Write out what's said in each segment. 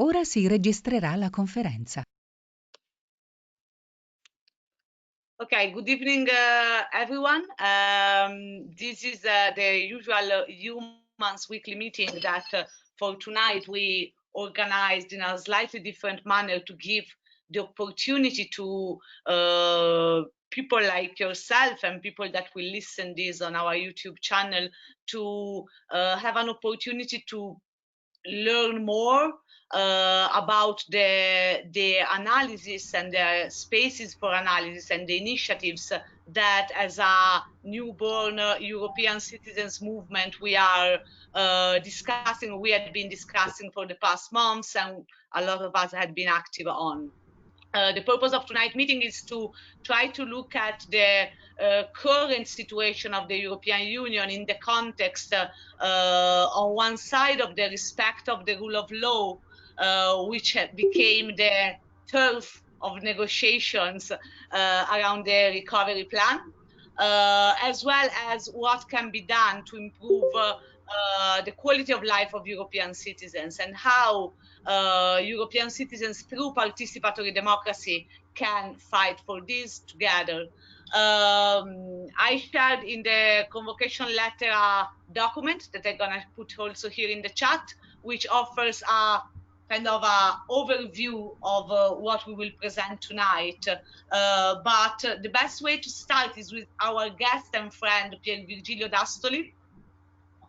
Ora si registrerà la conferenza. Okay, good evening, everyone. This is the usual Eumans weekly meeting that for tonight we organized in a slightly different manner to give the opportunity to people like yourself and people that will listen this on our YouTube channel to have an opportunity to learn more about the analysis and the spaces for analysis and the initiatives that as a newborn European citizens movement we are discussing, we had been discussing for the past months, and a lot of us had been active on. The purpose of tonight's meeting is to try to look at the current situation of the European Union in the context on one side of the respect of the rule of law, which became the turf of negotiations around the recovery plan, as well as what can be done to improve the quality of life of European citizens and how European citizens through participatory democracy can fight for this together. I shared in the convocation letter a document that I'm gonna put also here in the chat, which offers a kind of a overview of what we will present tonight. But the best way to start is with our guest and friend, Pier Virgilio D'Astoli,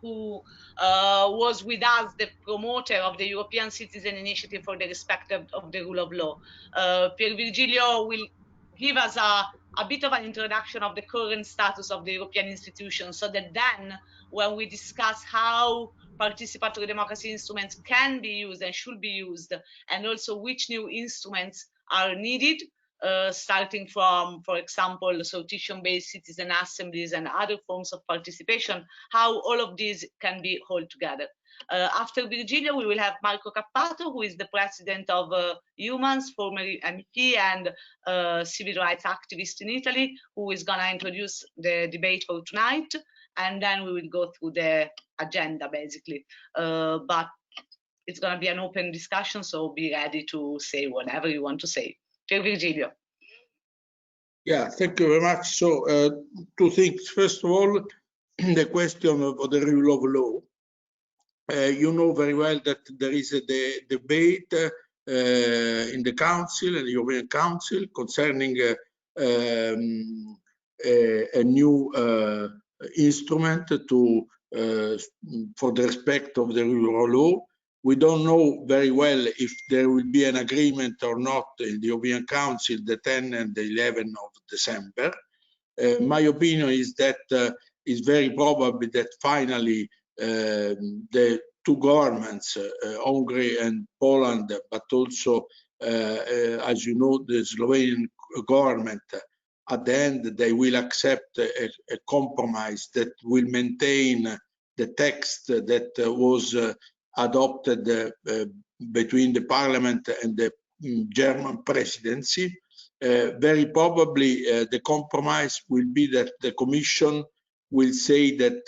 who was with us, the promoter of the European Citizen Initiative for the Respect of the Rule of Law. Pier Virgilio will give us a bit of an introduction of the current status of the European institutions, so that then when we discuss how participatory democracy instruments can be used and should be used, and also which new instruments are needed, starting from, for example, sortition-based citizen assemblies and other forms of participation, how all of these can be held together. After Virgilio, we will have Marco Cappato, who is the president of Eumans, former MEP and civil rights activist in Italy, who is going to introduce the debate for tonight. And then we will go through the agenda, basically. But it's going to be an open discussion, so be ready to say whatever you want to say. Virgilio. Yeah, thank you very much. So, two things. First of all, the question of the rule of law. You know very well that there is a debate in the Council and the European Council concerning a new instrument to for the respect of the rule of law. We don't know very well if there will be an agreement or not in the European Council the 10th and the 11th of December. My opinion is that it's very probable that finally the two governments, Hungary and Poland, but also, as you know, the Slovenian government, at the end, they will accept a compromise that will maintain the text that was adopted between the parliament and the German presidency. Very probably the compromise will be that the Commission will say that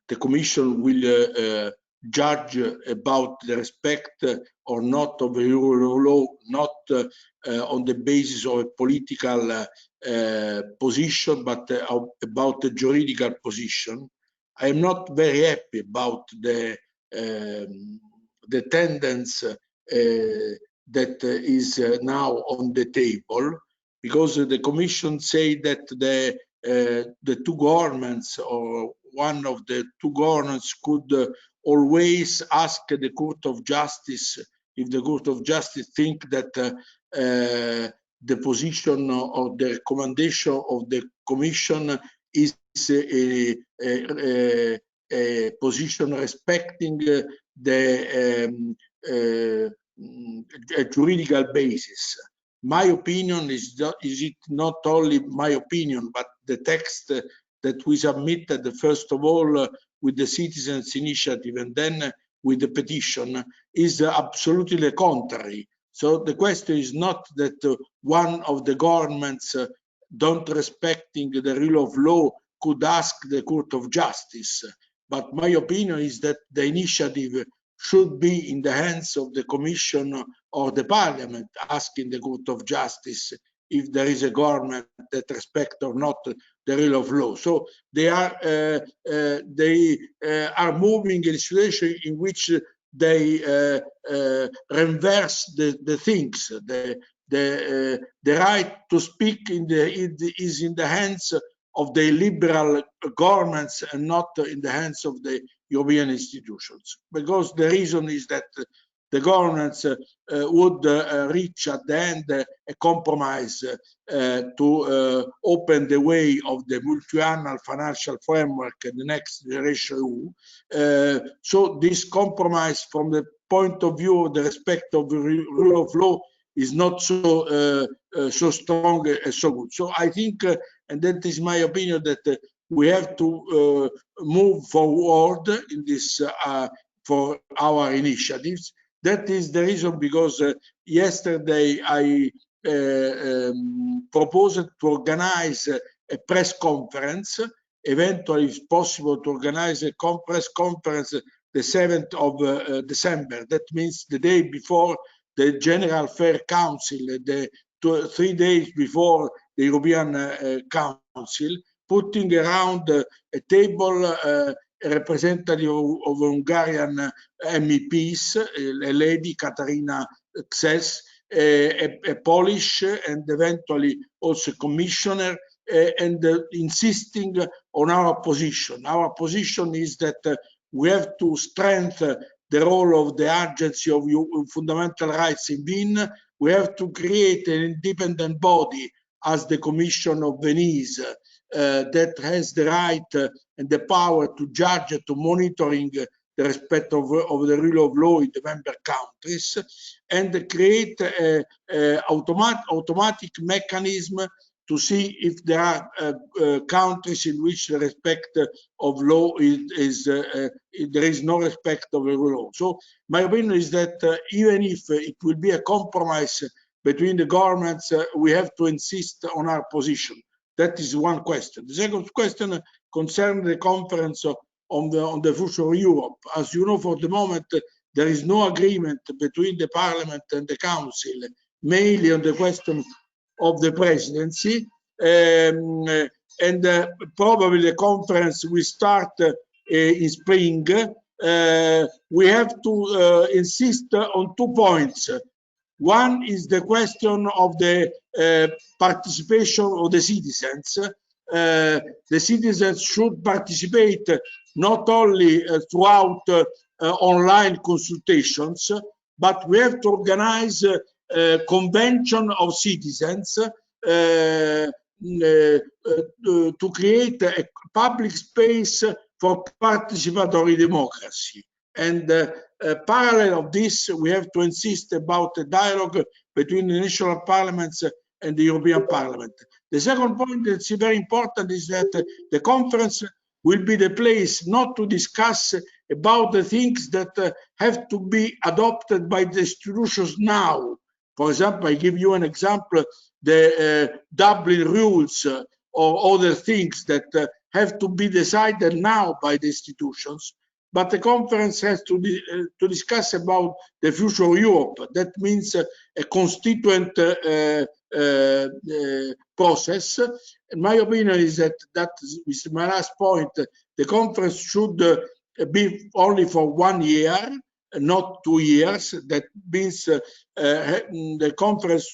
the Commission will judge about the respect or not of the rule of law, not on the basis of a political position, but about the juridical position. I am not very happy about the tendency that is now on the table, because the Commission say that the two governments or one of the two governments could always ask the Court of Justice if the Court of Justice think that the position or the recommendation of the Commission is a position respecting the juridical basis. My opinion is it not only my opinion, but the text that we submitted, first of all, with the citizens' initiative and then with the petition, is absolutely the contrary. So the question is not that one of the governments don't respecting the rule of law could ask the Court of Justice. but my opinion is that the initiative should be in the hands of the Commission or the Parliament, asking the Court of Justice if there is a government that respects or not the rule of law. So they are moving in a situation in which they reverse the things. The right to speak is in the hands of the liberal governments and not in the hands of the European institutions, because the reason is that the governments would reach at the end a compromise to open the way of the multi-annual financial framework and the next generation EU. So this compromise, from the point of view of the respect of the rule of law, is not so strong and so good. So I think, and that is my opinion, that we have to move forward in this for our initiatives. That is the reason, because yesterday I proposed to organize a press conference, eventually if possible to organize a press conference the 7th of December. That means the day before the General Fair Council, the 3 days before the European Council, putting around a table a representative of Hungarian MEPs, a lady, Katarina Kses, a Polish, and eventually also commissioner, and insisting on our position. Our position is that we have to strengthen the role of the Agency of Fundamental Rights in Wien. We have to create an independent body as the Commission of Venice that has the right and the power to judge, to monitoring the respect of the rule of law in the member countries, and create an automatic mechanism to see if there are countries in which the respect of law there is no respect of the law. So my opinion is that even if it will be a compromise between the governments, we have to insist on our position. That is one question. The second question concerns the conference on the future of Europe. As you know, for the moment, there is no agreement between the Parliament and the Council, mainly on the question of the presidency, and probably the conference will start in spring. We have to insist on 2 points. One is the question of the participation of the citizens. The citizens should participate not only throughout online consultations, but we have to organize a convention of citizens to create a public space for participatory democracy. And parallel of this, we have to insist about a dialogue between the national parliaments and the European Parliament. The second point that's very important is that the conference will be the place not to discuss about the things that have to be adopted by the institutions now. For example, I give you an example, the Dublin rules or other things that have to be decided now by the institutions. But the conference has to discuss about the future of Europe. That means a constituent process. And my opinion is that is my last point. The conference should be only for 1 year, not 2 years. That means the conference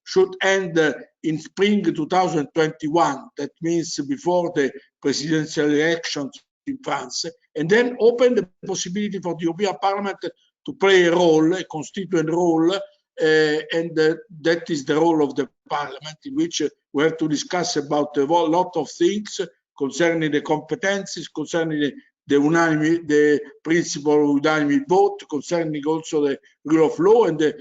should end in spring 2021. That means before the presidential elections in France, and then open the possibility for the European Parliament to play a role, a constituent role, and that is the role of the Parliament, in which we have to discuss about a lot of things concerning the competencies, concerning the principle of unanimous vote, concerning also the rule of law, and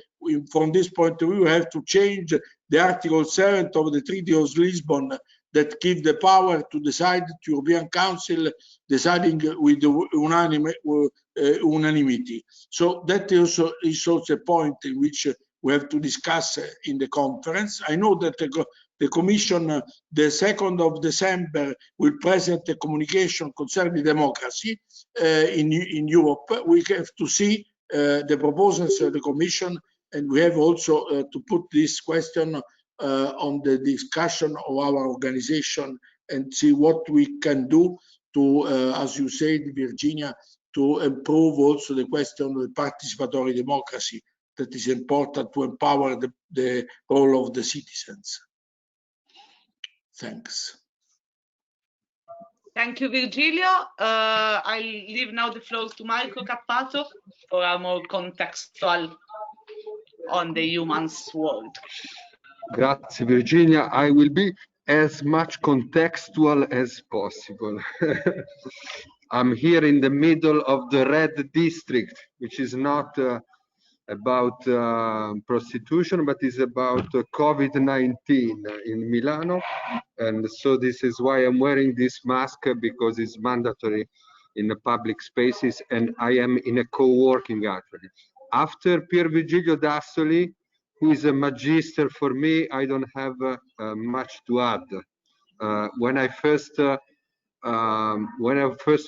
from this point of view, we have to change the Article 7 of the Treaty of Lisbon that give the power to decide to European Council, deciding with unanimity. So that is also a point in which we have to discuss in the conference. I know that the Commission, the 2nd of December, will present a communication concerning democracy in Europe. We have to see the proposals of the Commission, and we have also to put this question on the discussion of our organization and see what we can do to, as you said, Virginia, to improve also the question of the participatory democracy that is important to empower the role of the citizens. Thanks. Thank you, Virgilio. I'll leave now the floor to Marco Cappato for a more contextual on the Eumans world. Grazie, Virginia. I will be as much contextual as possible. I'm here in the middle of the red district, which is not about prostitution, but is about COVID-19 in Milano. And so this is why I'm wearing this mask, because it's mandatory in the public spaces, and I am in a co-working actually. After Pier Vigilio Dassoli, who is a magister for me, I don't have much to add. When I first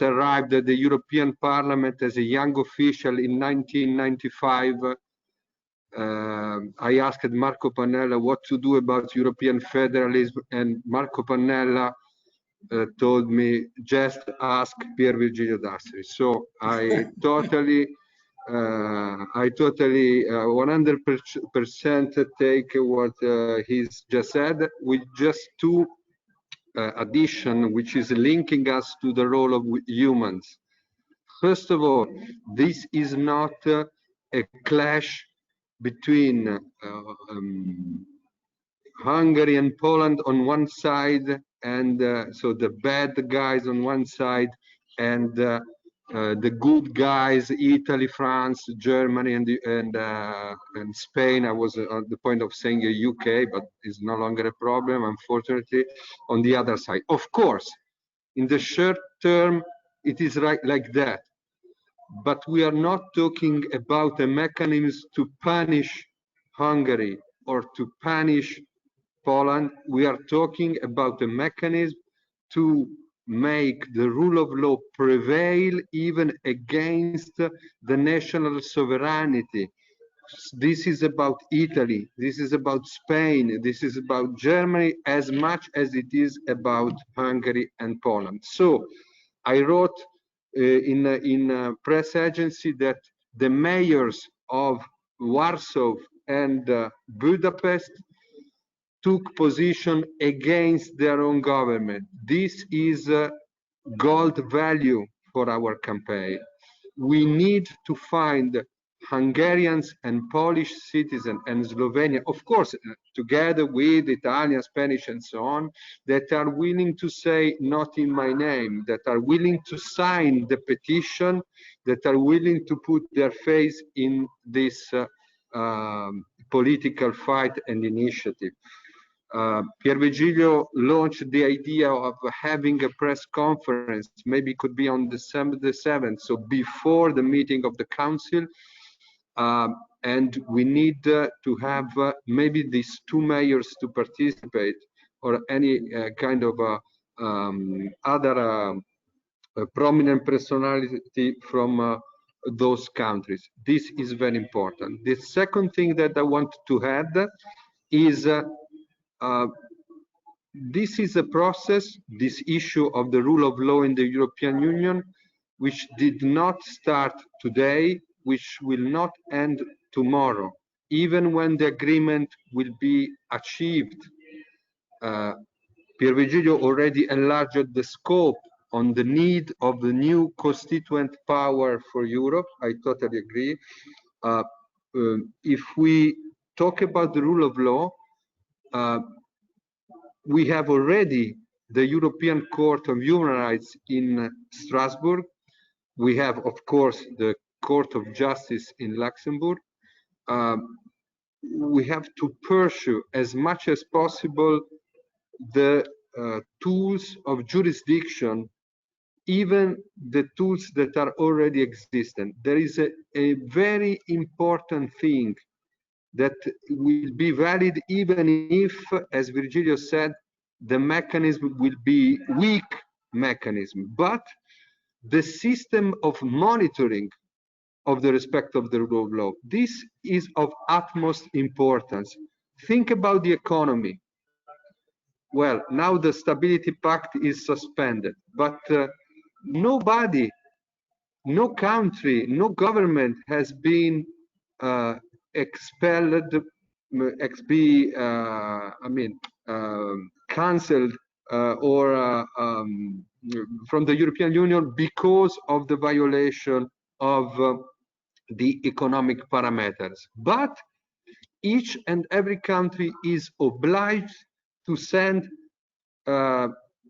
arrived at the European Parliament as a young official in 1995, I asked Marco Pannella what to do about European federalism, and Marco Pannella told me, just ask Pier Vigilio Dassoli. So I totally 100% take what he's just said, with just two addition, which is linking us to the role of humans. First of all, this is not a clash between Hungary and Poland on one side, and so the bad guys on one side, and the good guys, Italy, France, Germany, and Spain. I was at the point of saying UK, but it's no longer a problem, unfortunately, on the other side. Of course, in the short term, it is like that. But we are not talking about a mechanism to punish Hungary or to punish Poland. We are talking about a mechanism to make the rule of law prevail even against the national sovereignty. This is about Italy, this is about Spain, this is about Germany as much as it is about Hungary and Poland. So I wrote in a press agency that the mayors of Warsaw and Budapest took position against their own government. This is gold value for our campaign. We need to find Hungarians and Polish citizens and Slovenia, of course, together with Italian, Spanish, and so on, that are willing to say, not in my name, that are willing to sign the petition, that are willing to put their face in this political fight and initiative. Pier Vigilio launched the idea of having a press conference, maybe it could be on December the 7th, so before the meeting of the council, and we need to have maybe these two mayors to participate, or any kind of other prominent personality from those countries. This is very important. The second thing that I want to add is this is a process, this issue of the rule of law in the European Union, which did not start today, which will not end tomorrow, even when the agreement will be achieved. Pier Vigilio already enlarged the scope on the need of the new constituent power for Europe. I totally agree. If we talk about the rule of law, we have already the European Court of Human Rights in Strasbourg. We have, of course, the Court of Justice in Luxembourg. We have to pursue as much as possible the tools of jurisdiction, even the tools that are already existent. There is a very important thing that will be valid even if, as Virgilio said, the mechanism will be weak mechanism, but the system of monitoring of the respect of the rule of law, this is of utmost importance. Think about the economy. Well, now the Stability Pact is suspended, but nobody, no country, no government has been expelled, cancelled from the European Union because of the violation of the economic parameters. But each and every country is obliged to send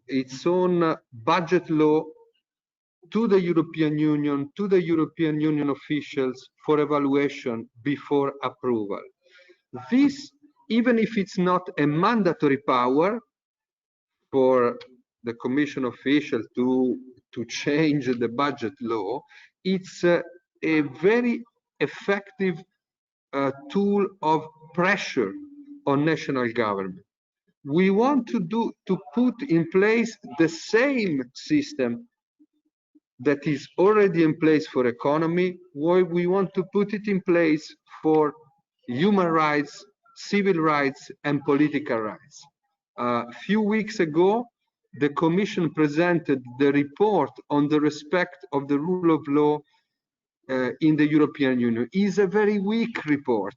its own budget law to the European Union officials for evaluation before approval. This, even if it's not a mandatory power for the Commission official to change the budget law, it's a very effective tool of pressure on national government. We want to put in place the same system that is already in place for economy, where we want to put it in place for human rights, civil rights, and political rights. A few weeks ago, the Commission presented the report on the respect of the rule of law in the European Union. It is a very weak report.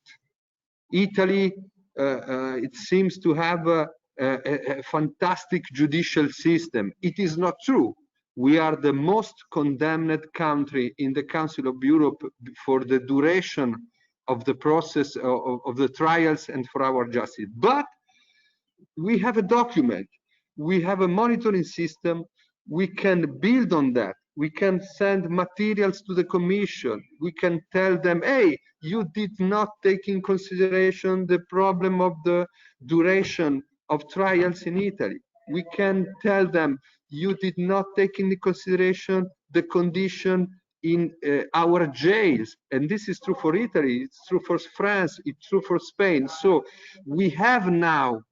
Italy, it seems to have a fantastic judicial system. It is not true. We are the most condemned country in the Council of Europe for the duration of the process of the trials and for our justice. But we have a document, we have a monitoring system, we can build on that. We can send materials to the Commission. We can tell them, hey, you did not take in consideration the problem of the duration of trials in Italy. We can tell them, you did not take into consideration the condition in our jails. And this is true for Italy, it's true for France, it's true for Spain. So we have now,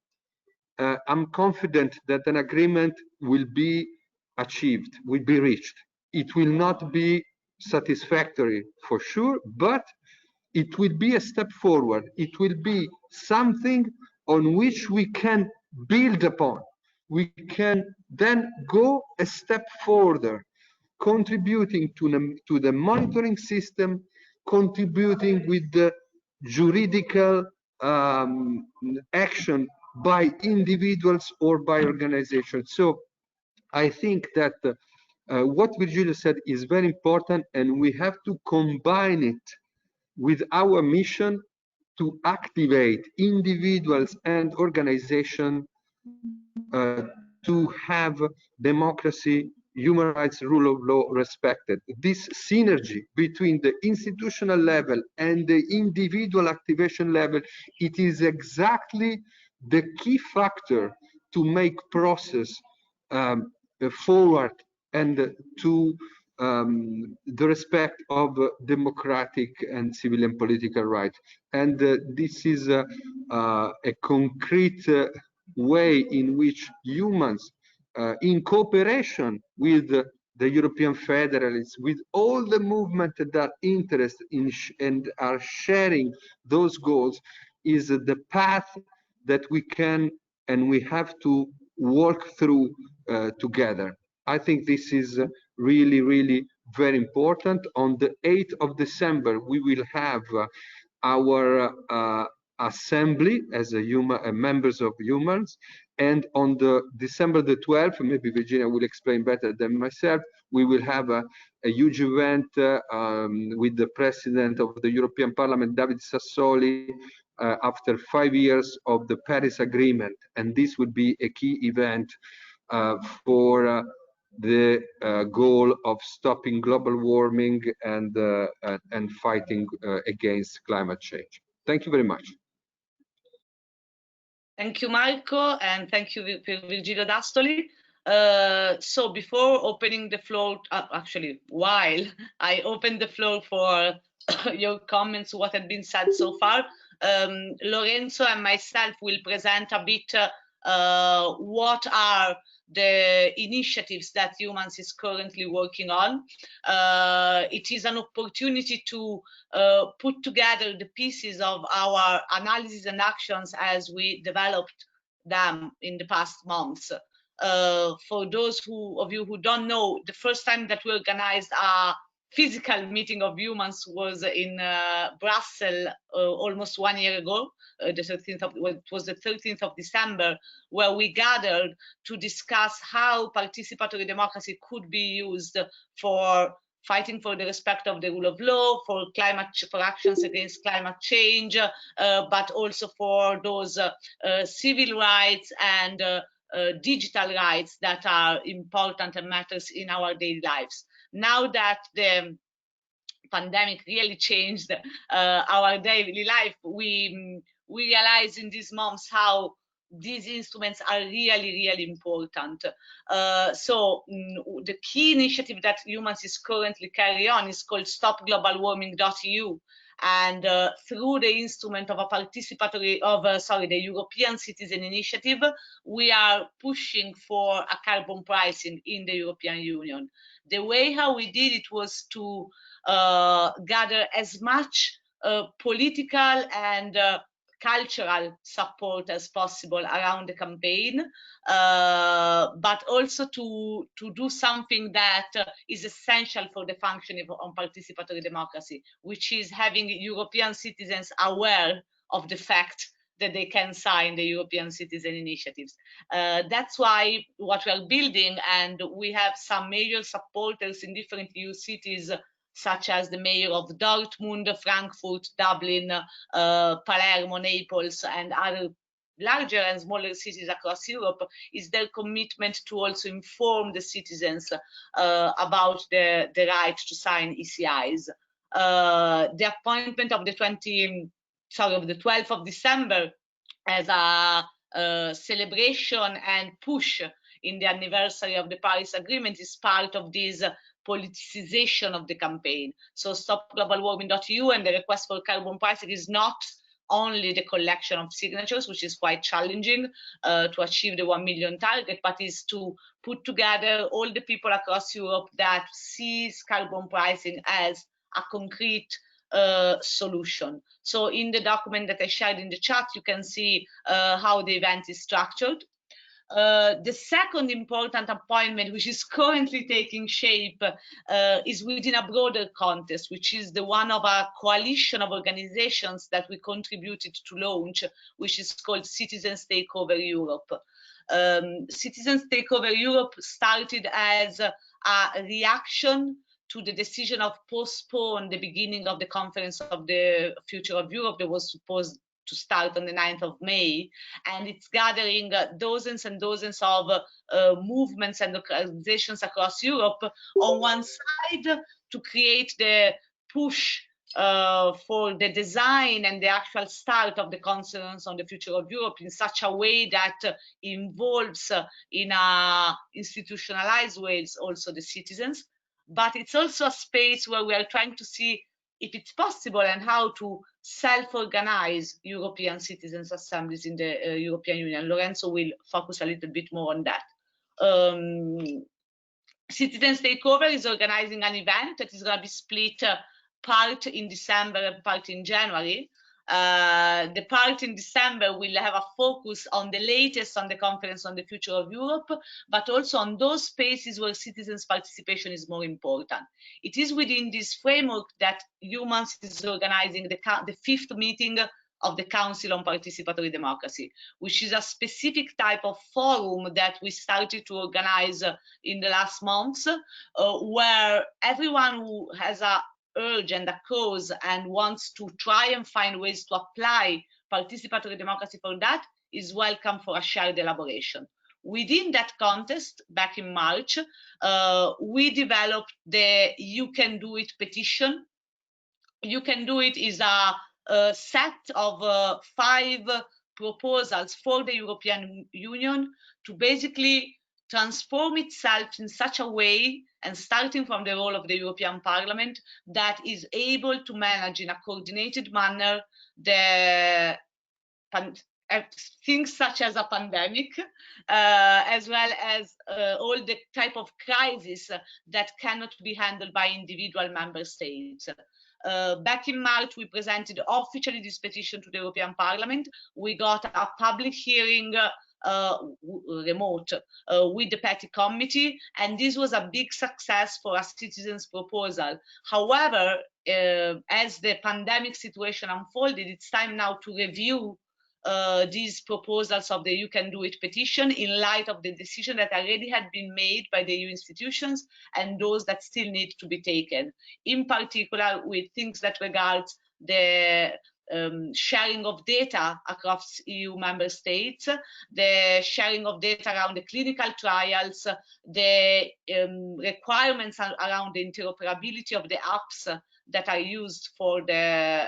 I'm confident that an agreement will be achieved, will be reached. It will not be satisfactory for sure, but it will be a step forward. It will be something on which we can build upon. We can then go a step further, contributing to the monitoring system, contributing with the juridical action by individuals or by organizations. So I think that what Virgilio said is very important, and we have to combine it with our mission to activate individuals and organizations to have democracy, human rights, rule of law respected. This synergy between the institutional level and the individual activation level, it is exactly the key factor to make process forward and to the respect of democratic and civil and political rights. And this is a concrete way in which humans, in cooperation with the European federalists, with all the movement that are interested in and are sharing those goals, is the path that we can and we have to work through together. I think this is really, really very important. On the 8th of December, we will have our assembly as members of Eumans, and on the December the 12th, maybe Virginia will explain better than myself, we will have a huge event with the President of the European Parliament, David Sassoli, after 5 years of the Paris Agreement, and this would be a key event for the goal of stopping global warming and fighting against climate change. Thank you very much. Thank you, Marco, and thank you, Virgilio D'Astoli. So before opening the floor, actually, while I open the floor for your comments, what had been said so far, Lorenzo and myself will present a bit what are the initiatives that Eumans is currently working on. It is an opportunity to put together the pieces of our analysis and actions as we developed them in the past months. For those of you who don't know, the first time that we organized a physical meeting of Eumans was in Brussels almost 1 year ago. It was the 13th of December, where we gathered to discuss how participatory democracy could be used for fighting for the respect of the rule of law, for actions against climate change, but also for those civil rights and digital rights that are important and matters in our daily lives. Now that the pandemic really changed our daily life, we realize in these months how these instruments are really important. The key initiative that Eumans is currently carrying on is called stopglobalwarming.eu, and through the instrument of the European Citizen Initiative, we are pushing for a carbon pricing in the European Union. The way how we did it was to gather as much political and cultural support as possible around the campaign, but also to do something that is essential for the functioning of participatory democracy, which is having European citizens aware of the fact that they can sign the European citizen initiatives. That's why what we are building, and we have some major supporters in different EU cities, such as the mayor of Dortmund, Frankfurt, Dublin, Palermo, Naples, and other larger and smaller cities across Europe, is their commitment to also inform the citizens about the right to sign ECIs. The appointment of the 12th of December as a celebration and push in the anniversary of the Paris Agreement is part of this politicization of the campaign. So stopglobalwarming.eu and the request for carbon pricing is not only the collection of signatures, which is quite challenging to achieve the 1 million target, but is to put together all the people across Europe that sees carbon pricing as a concrete solution. So in the document that I shared in the chat, you can see how the event is structured. The second important appointment, which is currently taking shape, is within a broader context, which is the one of a coalition of organizations that we contributed to launch, which is called Citizens Takeover Europe. Citizens Takeover Europe started as a reaction to the decision of postpone the beginning of the conference of the future of Europe that was supposed to start on the 9th of May, and it's gathering dozens and dozens of movements and organizations across Europe on one side to create the push for the design and the actual start of the conference on the future of Europe in such a way that involves in a institutionalized ways also the citizens. But it's also a space where we are trying to see if it's possible and how to self-organize European citizens' assemblies in the European Union. Lorenzo will focus a little bit more on that. Citizens Takeover is organizing an event that is going to be split part in December and part in January. The part in December will have a focus on the latest on the conference on the future of Europe, but also on those spaces where citizens' participation is more important. It is within this framework that Eumans is organizing the 5th meeting of the Council on Participatory Democracy, which is a specific type of forum that we started to organize in the last months, where everyone who has a urge and a cause and wants to try and find ways to apply participatory democracy for that is welcome for a shared elaboration. Within that context, back in March, we developed the You Can Do It petition. You Can Do It is a set of 5 proposals for the European Union to basically transform itself in such a way, and starting from the role of the European Parliament, that is able to manage in a coordinated manner the things such as a pandemic, as well as all the type of crises that cannot be handled by individual member states. Back in March, we presented officially this petition to the European Parliament. We got a public hearing remote with the Petty Committee, and this was a big success for a citizens' proposal. However, as the pandemic situation unfolded, it's time now to review these proposals of the You Can Do It petition in light of the decision that already had been made by the EU institutions and those that still need to be taken, in particular with things that regards the sharing of data across EU member states, the sharing of data around the clinical trials, the requirements around the interoperability of the apps that are used for the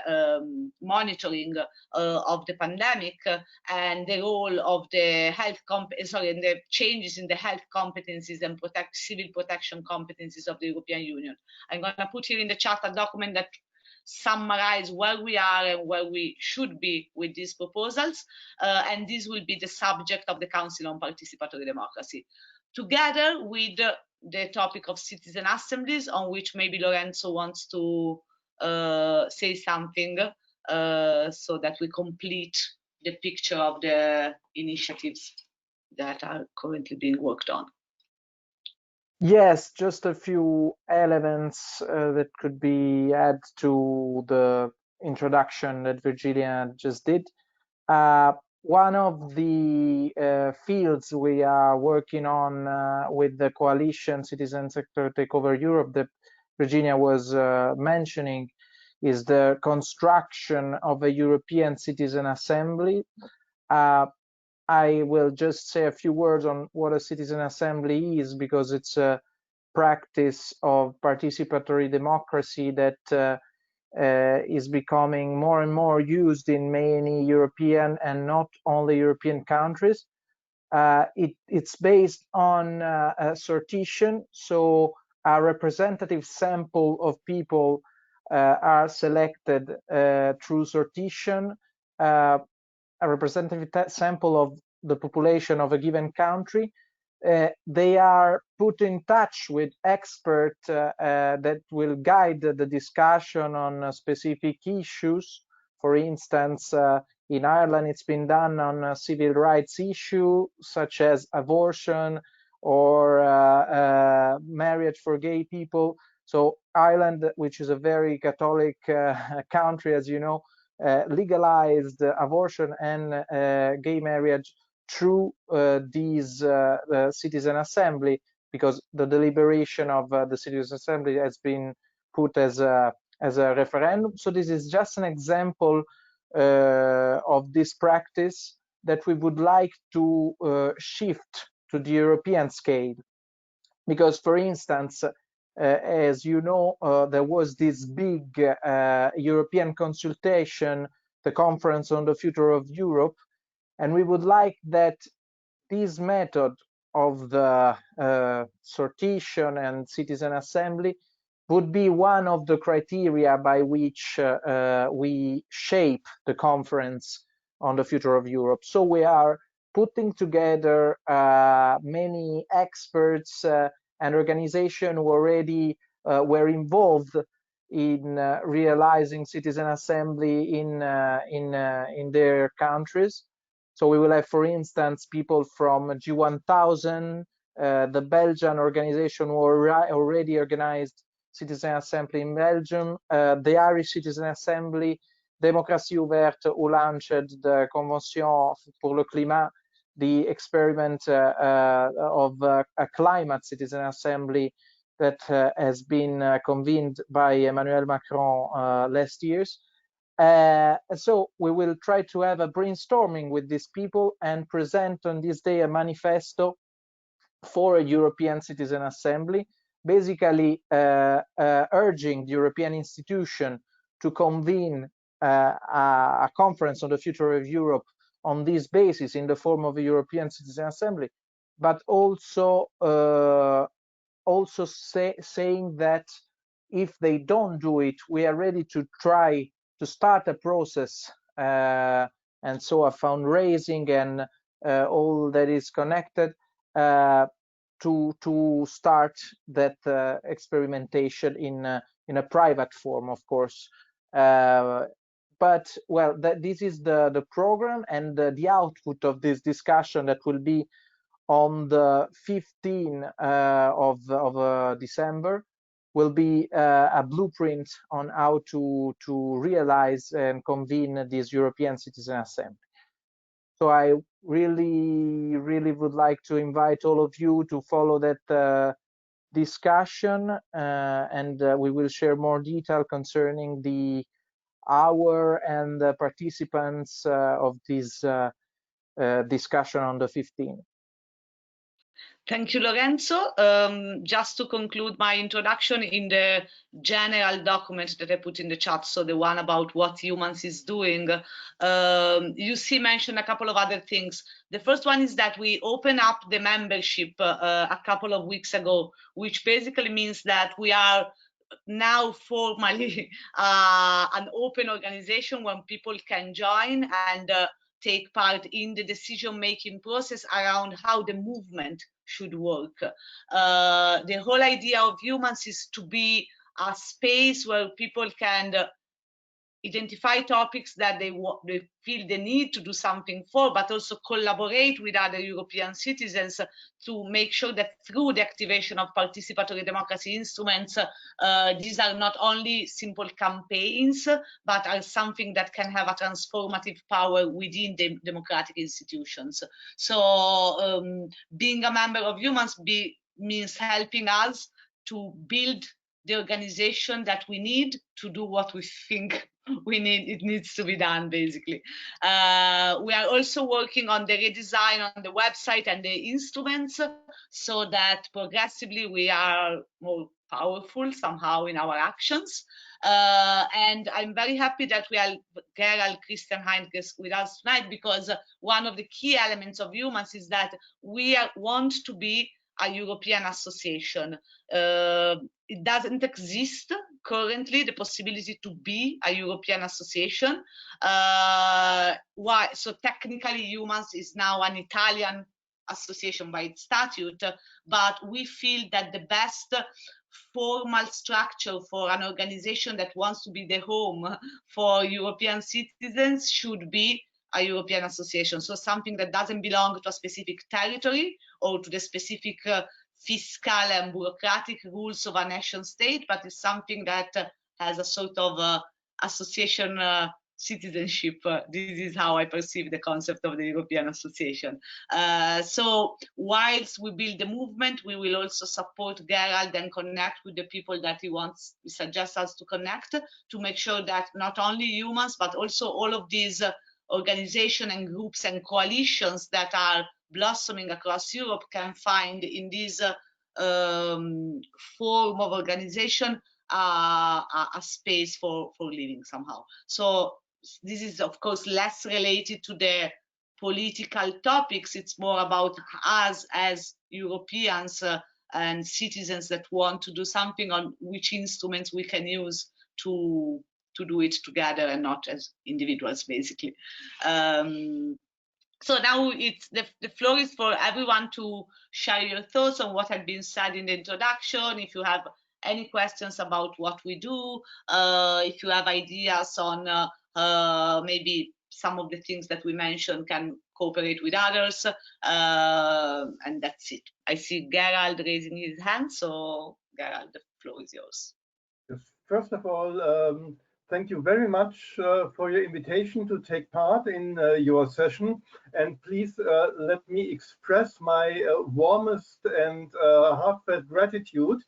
monitoring of the pandemic, and the role of the health and the changes in the health competencies and civil protection competencies of the European Union. I'm going to put here in the chat a document that summarize where we are and where we should be with these proposals, and this will be the subject of the Council on Participatory Democracy, together with the topic of citizen assemblies, on which maybe Lorenzo wants to say something, so that we complete the picture of the initiatives that are currently being worked on. Yes, just a few elements that could be added to the introduction that Virginia just did. One of the fields we are working on with the coalition Citizen Sector Takeover Europe that Virginia was mentioning is the construction of a European Citizen Assembly. I will just say a few words on what a citizen assembly is, because it's a practice of participatory democracy that is becoming more and more used in many European and not only European countries. It's based on a sortition, so a representative sample of people are selected through sortition. A representative sample of the population of a given country. They are put in touch with experts that will guide the discussion on specific issues. For instance, in Ireland, it's been done on a civil rights issue, such as abortion or marriage for gay people. So Ireland, which is a very Catholic country, as you know, legalized abortion and gay marriage through these citizen assembly, because the deliberation of the citizen assembly has been put as a referendum. So this is just an example of this practice that we would like to shift to the European scale, because, for instance, as you know, there was this big European consultation, the Conference on the Future of Europe, and we would like that this method of the sortition and citizen assembly would be one of the criteria by which we shape the Conference on the Future of Europe. So we are putting together many experts and organizations who already were involved in realizing citizen assembly in their countries. So we will have, for instance, people from G1000, the Belgian organization who already organized citizen assembly in Belgium, the Irish Citizen Assembly, Démocratie Ouverte, who launched the Convention pour le Climat, the experiment of a climate citizen assembly that has been convened by Emmanuel Macron last year. So we will try to have a brainstorming with these people and present on this day a manifesto for a European Citizen Assembly, basically urging the European institution to convene a conference on the future of Europe on this basis in the form of a European Citizen Assembly, but also saying that if they don't do it, we are ready to try to start a process, and so a fundraising and all that is connected, to start that experimentation in a private form, of course. But well, this is the program, and the output of this discussion that will be on the 15th of December will be a blueprint on how to realize and convene this European Citizen Assembly. So I really would like to invite all of you to follow that discussion, and we will share more detail concerning the hour and the participants of this discussion on the 15th. Thank you, Lorenzo. Just to conclude my introduction, in the general document that I put in the chat, so the one about what Eumans is doing, you see mentioned a couple of other things. The first one is that we open up the membership a couple of weeks ago, which basically means that we are now formally an open organization where people can join and take part in the decision-making process around how the movement should work. The whole idea of Eumans is to be a space where people can identify topics that they feel the need to do something for, but also collaborate with other European citizens to make sure that through the activation of participatory democracy instruments, these are not only simple campaigns, but are something that can have a transformative power within the democratic institutions. So being a member of Eumans means helping us to build the organization that we need to do what we think it needs to be done, basically. We are also working on the redesign on the website and the instruments, so that progressively we are more powerful somehow in our actions. And I'm very happy that we are Gerald, Christian, Heinrich with us tonight, because one of the key elements of Eumans is that we want to be a European association. It doesn't exist currently, the possibility to be a European association. Why? So technically, Eumans is now an Italian association by its statute, but we feel that the best formal structure for an organization that wants to be the home for European citizens should be a European association. So something that doesn't belong to a specific territory or to the specific fiscal and bureaucratic rules of a nation state, but is something that has a sort of association citizenship. This is how I perceive the concept of the European association. So whilst we build the movement, we will also support Gerald and connect with the people that he suggests us to connect, to make sure that not only Eumans, but also all of these organizations and groups and coalitions that are blossoming across Europe can find in this form of organization a space for living somehow. So this is, of course, less related to the political topics. It's more about us as Europeans and citizens that want to do something, on which instruments we can use to do it together and not as individuals, basically. So now it's the floor is for everyone to share your thoughts on what had been said in the introduction. If you have any questions about what we do, if you have ideas on maybe some of the things that we mentioned can cooperate with others, and that's it. I see Gerald raising his hand, so Gerald, the floor is yours. Yes. First of all, thank you very much for your invitation to take part in your session. And please let me express my warmest and heartfelt gratitude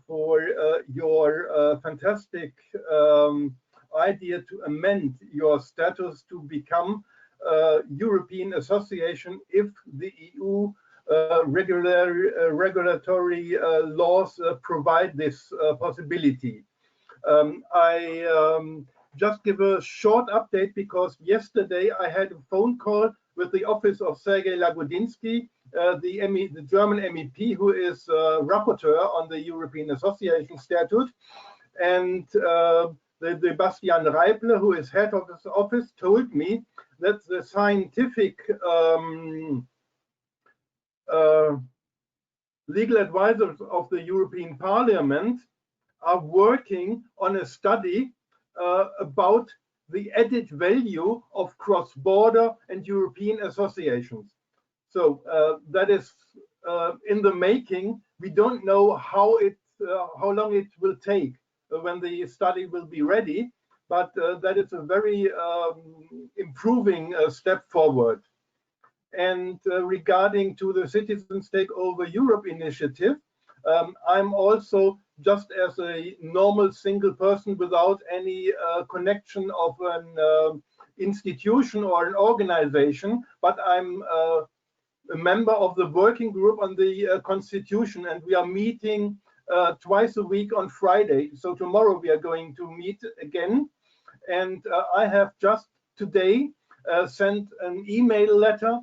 for your fantastic idea to amend your status to become European Association if the EU regulatory laws provide this possibility. I just give a short update because yesterday I had a phone call with the office of Sergei Lagodinsky, the German MEP who is rapporteur on the European Association Statute, and the Bastian Reible, who is head of this office, told me that the scientific legal advisors of the European Parliament are working on a study about the added value of cross-border and European associations. So that is in the making. We don't know how long it will take when the study will be ready, but that is a very improving step forward. And regarding to the Citizens Take Over Europe initiative, I'm also just as a normal single person without any connection of an institution or an organization, but I'm a member of the working group on the Constitution, and we are meeting twice a week on Friday. So tomorrow we are going to meet again, and I have just today sent an email letter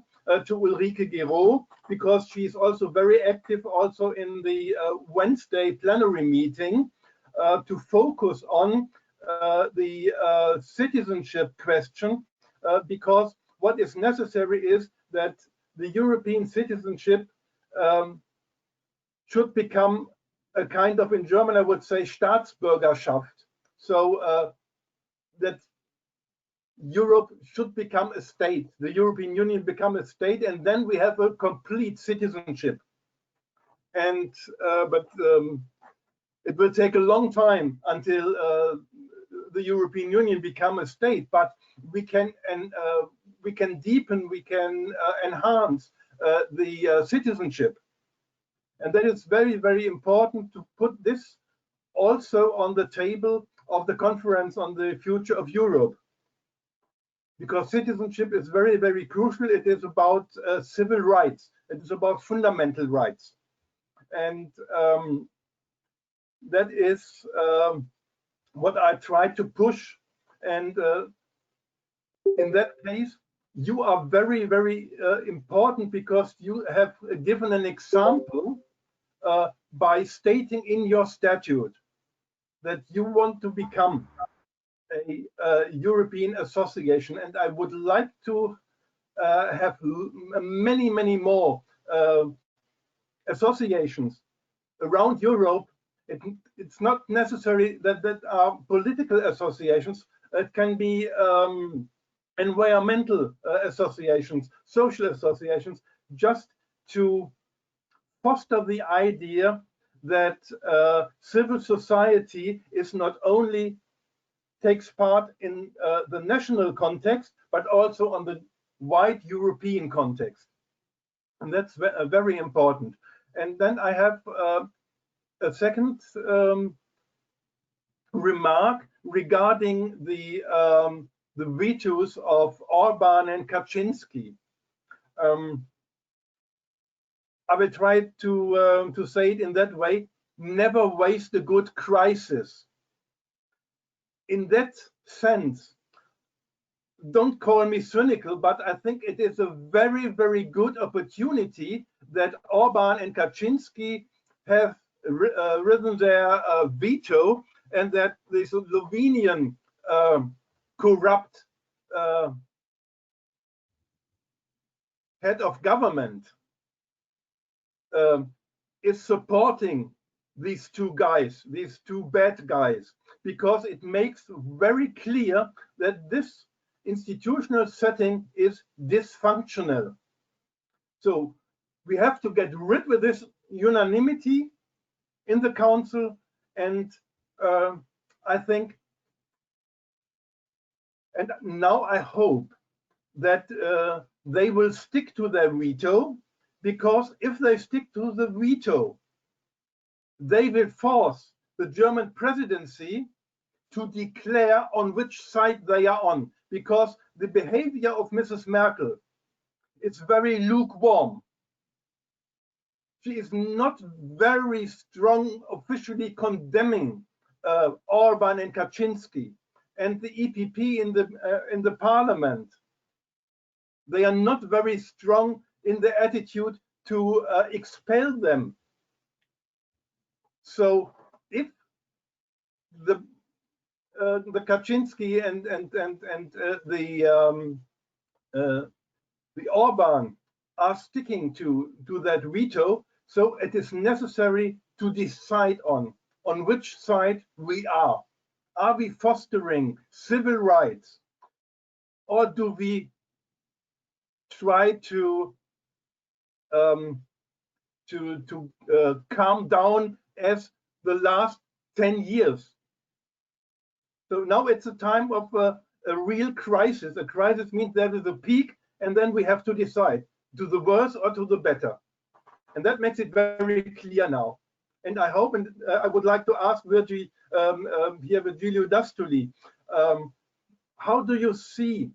to Ulrike Gero, because she is also very active also in the Wednesday plenary meeting to focus on the citizenship question, because what is necessary is that the European citizenship should become a kind of, in German I would say, Staatsbürgerschaft. So that Europe should become a state, the European Union become a state, and then we have a complete citizenship. And but it will take a long time until the European Union become a state, but we can deepen, we can enhance the citizenship, and that is very, very important to put this also on the table of the conference on the future of Europe. Because citizenship is very, very crucial. It is about civil rights. It is about fundamental rights. And that is what I try to push. And in that case, you are very, very important, because you have given an example by stating in your statute that you want to become a European association, and I would like to have many, many more associations around Europe. It's not necessary that are political associations. It can be environmental associations, social associations, just to foster the idea that civil society is not only takes part in the national context, but also on the wide European context. And that's very important. And then I have a second remark regarding the vetoes of Orban and Kaczynski. I will try to say it in that way: never waste a good crisis. In that sense, don't call me cynical, but I think it is a very, very good opportunity that Orban and Kaczynski have written their veto, and that the Slovenian corrupt head of government is supporting these two guys, these two bad guys, because it makes very clear that this institutional setting is dysfunctional. So we have to get rid of this unanimity in the council, and I think, and now I hope that they will stick to their veto, because if they stick to the veto, they will force the German presidency to declare on which side they are on, because the behavior of Mrs. Merkel is very lukewarm. She is not very strong officially condemning Orban and Kaczynski, and the EPP in the parliament. They are not very strong in the attitude to expel them. So if the Kaczynski and the Orban are sticking to that veto, so it is necessary to decide on which side we are. Are we fostering civil rights, or do we try to calm down as the last 10 years? So now it's a time of a real crisis. A crisis means there is a peak, and then we have to decide to the worse or to the better. And that makes it very clear now. And I hope, and I would like to ask Virgilio Dastuli, how do you see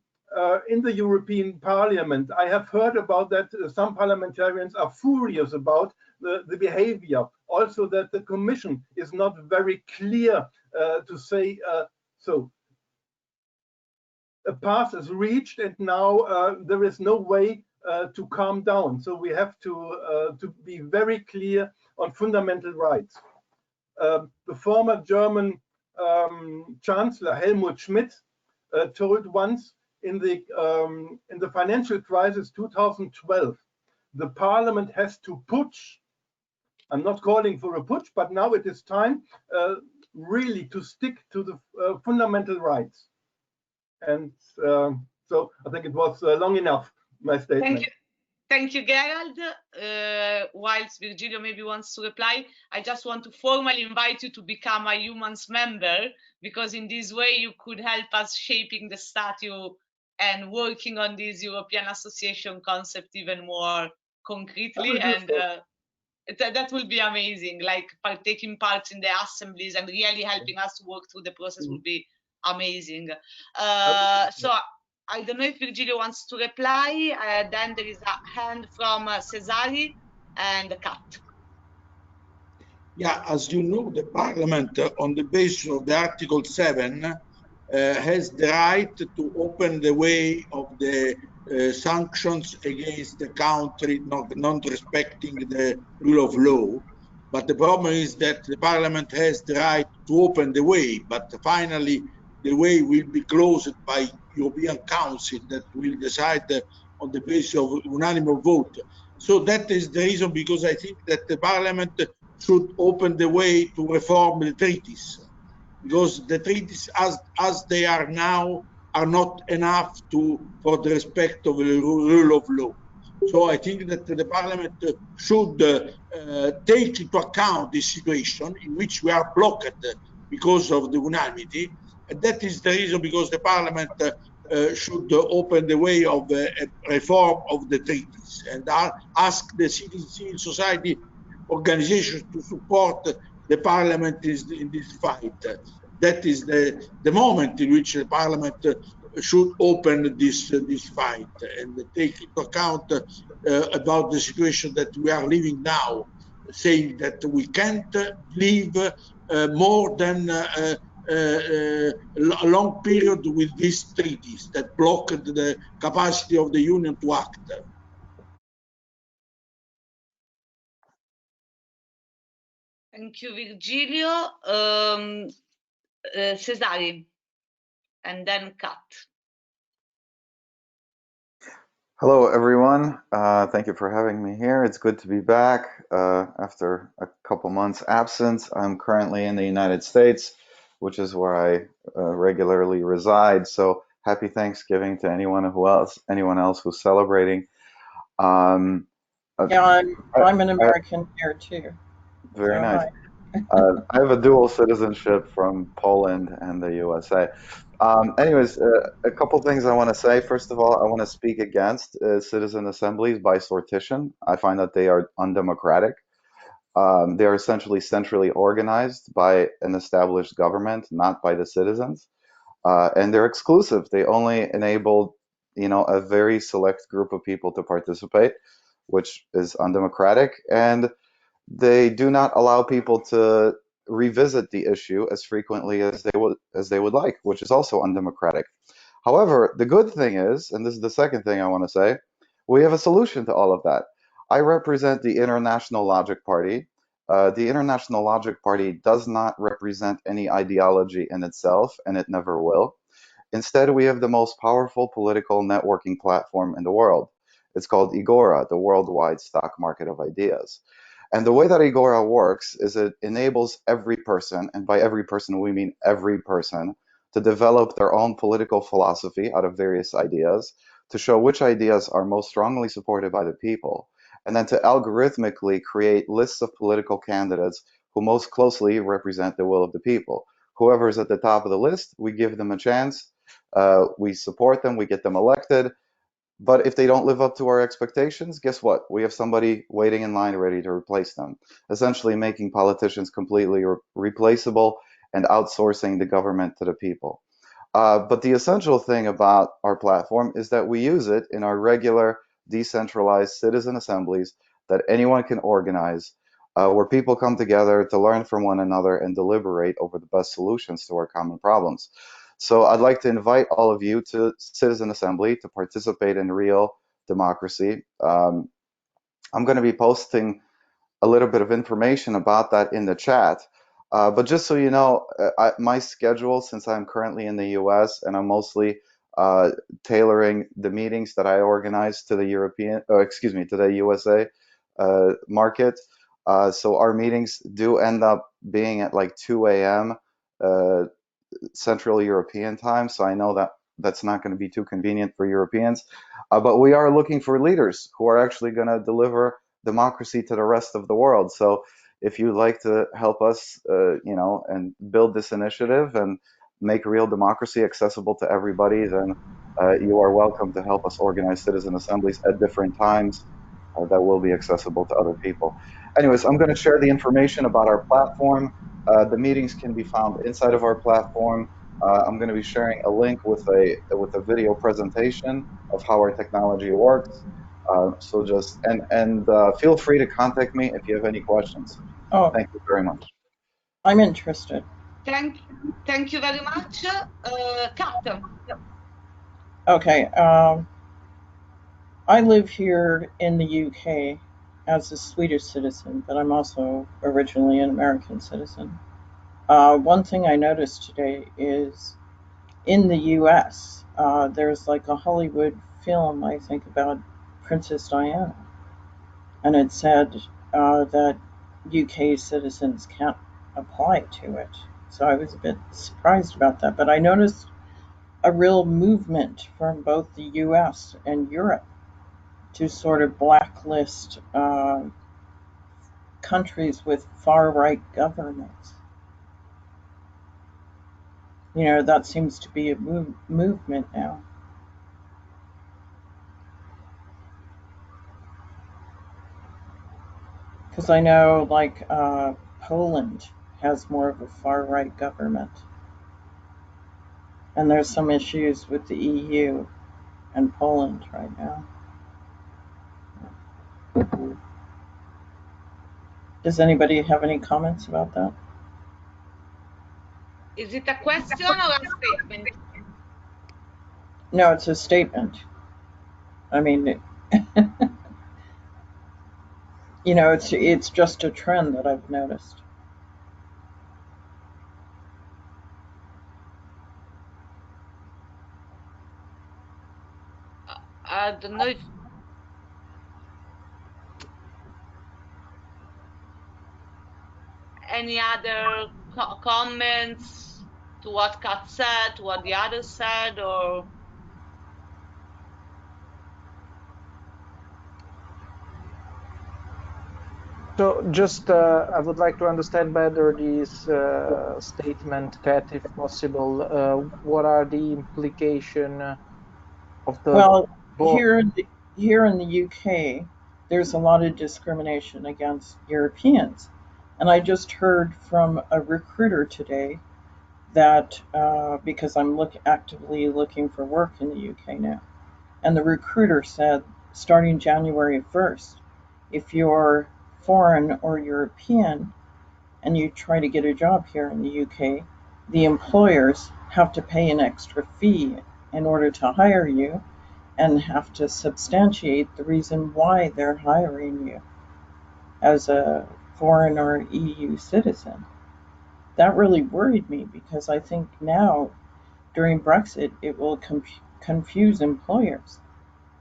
in the European Parliament? I have heard about that some parliamentarians are furious about the behavior. Also that the Commission is not very clear to say, so a path is reached and now there is no way to calm down. So we have to be very clear on fundamental rights. The former German Chancellor Helmut Schmidt told once in the financial crisis 2012, the Parliament has to putsch. I'm not calling for a putsch, but now it is time really to stick to the fundamental rights. And so I think it was long enough, my statement. Thank you, Gerald. Whilst Virgilio maybe wants to reply, I just want to formally invite you to become a Eumans member, because in this way you could help us shaping the statute and working on this European association concept even more concretely. And that will be amazing, like taking part in the assemblies and really helping us to work through the process would be amazing. So I don't know if Virgilio wants to reply. Then there is a hand from Cesari and Kat. Yeah, as you know, the Parliament, on the basis of the Article 7, has the right to open the way of the sanctions against the country not respecting the rule of law. But the problem is that the Parliament has the right to open the way, but finally the way will be closed by European Council that will decide on the basis of unanimous vote. So that is the reason, because I think that the Parliament should open the way to reform the treaties, because the treaties as they are now are not enough for the respect of the rule of law. So I think that the Parliament should take into account this situation in which we are blocked because of the unanimity. And that is the reason because the Parliament should open the way of a reform of the treaties and ask the civil society organizations to support the Parliament in this fight. That is the moment in which the Parliament should open this fight and take into account about the situation that we are living now, saying that we can't live more than a long period with these treaties that blocked the capacity of the Union to act. Thank you, Virgilio. Cesari, and then Kat. Hello, everyone. Thank you for having me here. It's good to be back after a couple months absence. I'm currently in the United States, which is where I regularly reside. So happy Thanksgiving to anyone else who's celebrating. Yeah, I'm an American here too. Very nice. I have a dual citizenship from Poland and the USA. Anyways, a couple things I want to say. First of all, I want to speak against citizen assemblies by sortition. I find that they are undemocratic. They are essentially centrally organized by an established government, not by the citizens. And they're exclusive. They only enable, a very select group of people to participate, which is undemocratic. And they do not allow people to revisit the issue as frequently as they would like, which is also undemocratic. However, the good thing is, and this is the second thing I want to say, we have a solution to all of that. I represent the International Logic Party. The International Logic Party does not represent any ideology in itself, and it never will. Instead, we have the most powerful political networking platform in the world. It's called Agora, the worldwide stock market of ideas. And the way that Agora works is it enables every person, and by every person we mean every person, to develop their own political philosophy out of various ideas, to show which ideas are most strongly supported by the people, and then to algorithmically create lists of political candidates who most closely represent the will of the people. Whoever is at the top of the list, we give them a chance, we support them, we get them elected, but if they don't live up to our expectations, guess what? We have somebody waiting in line ready to replace them, essentially making politicians completely replaceable and outsourcing the government to the people. But the essential thing about our platform is that we use it in our regular decentralized citizen assemblies that anyone can organize, where people come together to learn from one another and deliberate over the best solutions to our common problems. So I'd like to invite all of you to Citizen Assembly to participate in real democracy. I'm going to be posting a little bit of information about that in the chat. But just so you know, my schedule, since I'm currently in the US and I'm mostly tailoring the meetings that I organize to the to the USA market. So our meetings do end up being at like 2 a.m. Central European time, so I know that that's not going to be too convenient for Europeans. But we are looking for leaders who are actually going to deliver democracy to the rest of the world. So if you'd like to help us, and build this initiative and make real democracy accessible to everybody, then you are welcome to help us organize citizen assemblies at different times that will be accessible to other people. Anyways, I'm going to share the information about our platform. The meetings can be found inside of our platform. I'm going to be sharing a link with a video presentation of how our technology works. So just feel free to contact me if you have any questions. Oh, Thank you very much. I'm interested. Thank you very much, Kat. Okay. I live here in the UK as a Swedish citizen, but I'm also originally an American citizen. One thing I noticed today is in the US, there's like a Hollywood film, I think, about Princess Diana. And it said that UK citizens can't apply to it. So I was a bit surprised about that. But I noticed a real movement from both the US and Europe to sort of blacklist countries with far right governments. That seems to be a movement now. Because I know, like, Poland has more of a far right government. And there's some issues with the EU and Poland right now. Does anybody have any comments about that? Is it a question or a statement? No, it's a statement. I mean, it's just a trend that I've noticed. I don't know if any other comments to what Kat said, to what the others said, or So just, I would like to understand better this statement, Kat, if possible. What are the implication of the Well, both? here in the UK, there's a lot of discrimination against Europeans. And I just heard from a recruiter today that because I'm actively looking for work in the UK now, and the recruiter said starting January 1st, if you're foreign or European and you try to get a job here in the UK, the employers have to pay an extra fee in order to hire you, and have to substantiate the reason why they're hiring you as a foreign or EU citizen. That really worried me because I think now during Brexit it will confuse employers.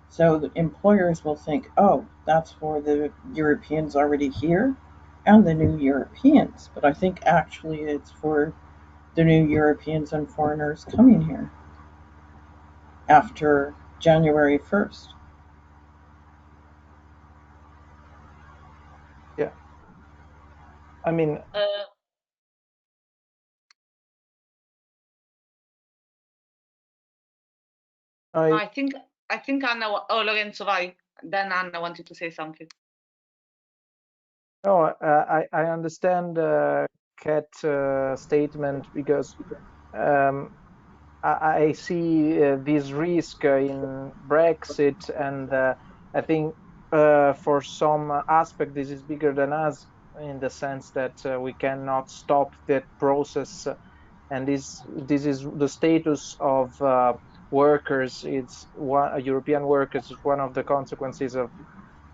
So the employers will think, oh, that's for the Europeans already here and the new Europeans. But I think actually it's for the new Europeans and foreigners coming here after January 1st. Yeah. I mean, I think Anna. Oh, Lorenzo, vai. Then Anna wanted to say something. no, I understand Kat's statement because I see this risk in Brexit, and I think for some aspect this is bigger than us in the sense that we cannot stop that process, and this is the status of workers. It's one European workers is one of the consequences of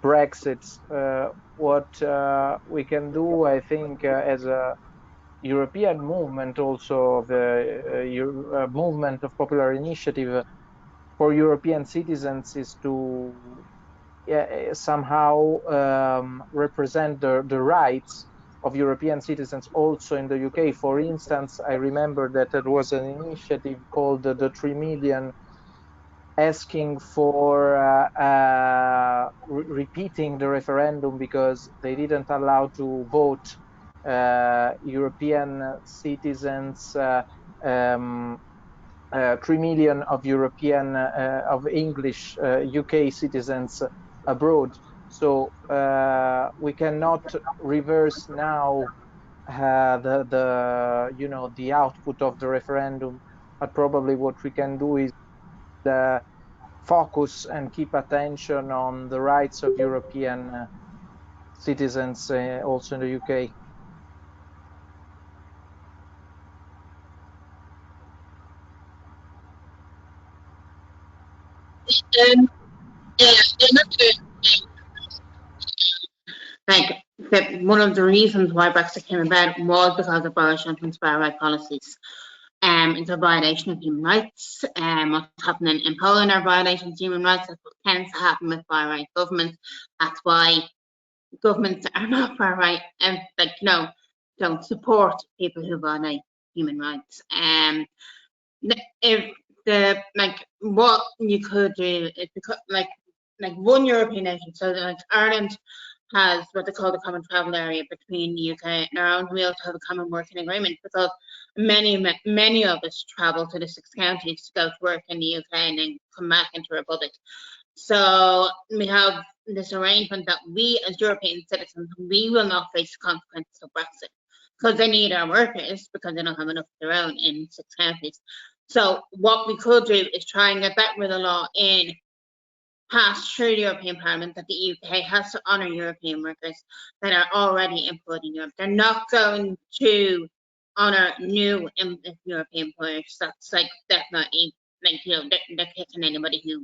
Brexit. What we can do, I think, as a European movement, also the movement of popular initiative for European citizens, is to somehow represent the rights of European citizens also in the UK. For instance, I remember that there was an initiative called the 3 million asking for repeating the referendum because they didn't allow to vote European citizens, 3 million of European, of English UK citizens abroad. So we cannot reverse now the output of the referendum, but probably what we can do is focus and keep attention on the rights of European citizens also in the UK. One of the reasons why Brexit came about was because of Boris Johnson's far right policies. It's a violation of human rights. What's happening in Poland are violations of human rights. That's what tends to happen with far right governments. That's why governments are not far right and don't support people who violate human rights. If what you could do is one European nation, so like Ireland has what they call the common travel area between the UK and Ireland. We also have a common working agreement because many of us travel to the 6 counties to go to work in the UK and then come back into the Republic. So we have this arrangement that we as European citizens, we will not face the consequences of Brexit because they need our workers because they don't have enough of their own in 6 counties. So what we could do is try and get that with a law passed through the European Parliament that the UK has to honour European workers that are already employed in Europe. They're not going to honour new European employers. That's definitely they're kicking anybody who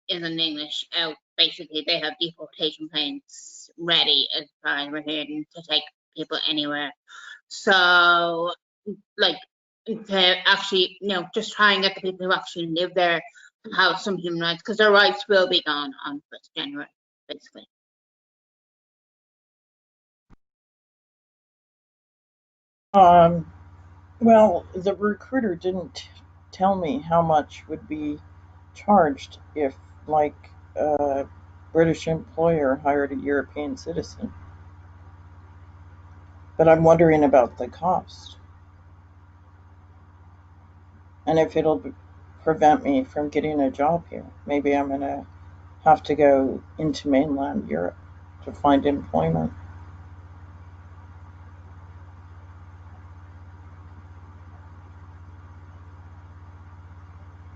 isn't English out. Basically, they have deportation plans ready as far as we're hearing to take people anywhere. So to actually just try and get the people who actually live there have some human rights because their rights will be gone on 1st January, basically. Well, the recruiter didn't tell me how much would be charged if, like, a British employer hired a European citizen. But I'm wondering about the cost and if it'll prevent me from getting a job here. Maybe I'm going to have to go into mainland Europe to find employment.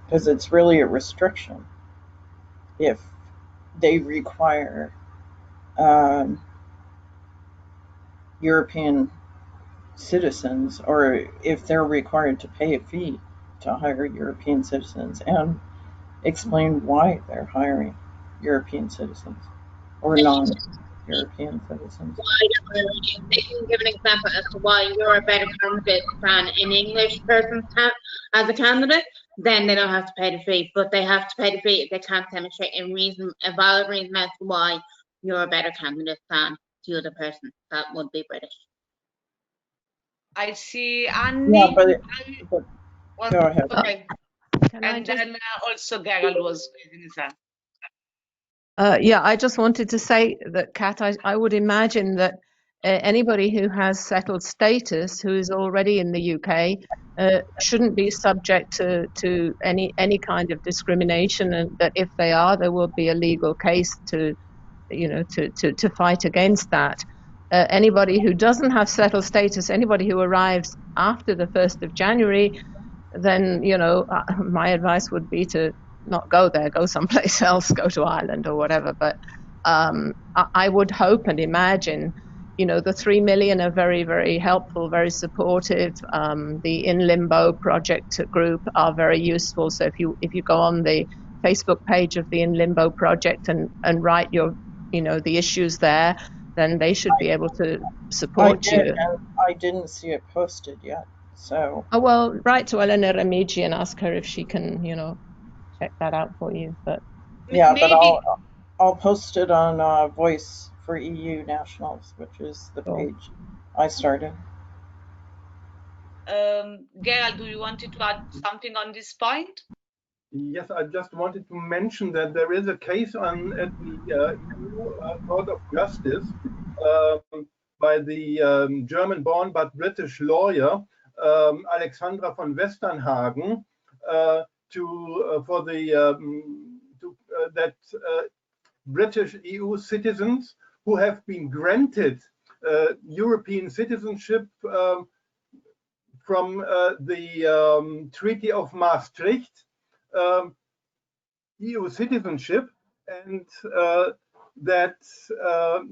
Because it's really a restriction if they require European citizens, or if they're required to pay a fee to hire European citizens, and explain why they're hiring European citizens or non-European citizens. They can give an example as to why you're a better candidate than an English person as a candidate, then they don't have to pay the fee. But they have to pay the fee if they can't demonstrate a valid reason as to why you're a better candidate than the other person that would be British. I see Annie. Yeah, but go ahead. Okay. Can I And just... then also Gerald was raising his hand. Yeah, I just wanted to say that, Kat, I would imagine that anybody who has settled status who is already in the UK shouldn't be subject to any kind of discrimination, and that if they are, there will be a legal case to fight against that. Anybody who doesn't have settled status, anybody who arrives after the 1st of January, then, my advice would be to not go there, go someplace else, go to Ireland or whatever. But I would hope and imagine, the 3 million are very, very helpful, very supportive. The In Limbo project group are very useful. So if you go on the Facebook page of the In Limbo project and write the issues there, then they should be able to support you. And I didn't see it posted yet. So. Oh, well, write to Elena Remigi and ask her if she can, check that out for you. But yeah, maybe, but I'll post it on Voice for EU Nationals, which is the page I started. Gerald, do you want to add something on this point? Yes, I just wanted to mention that there is a case at the EU Court of Justice by the German-born but British lawyer Alexandra von Westernhagen that British EU citizens who have been granted European citizenship from the Treaty of Maastricht, EU citizenship, and that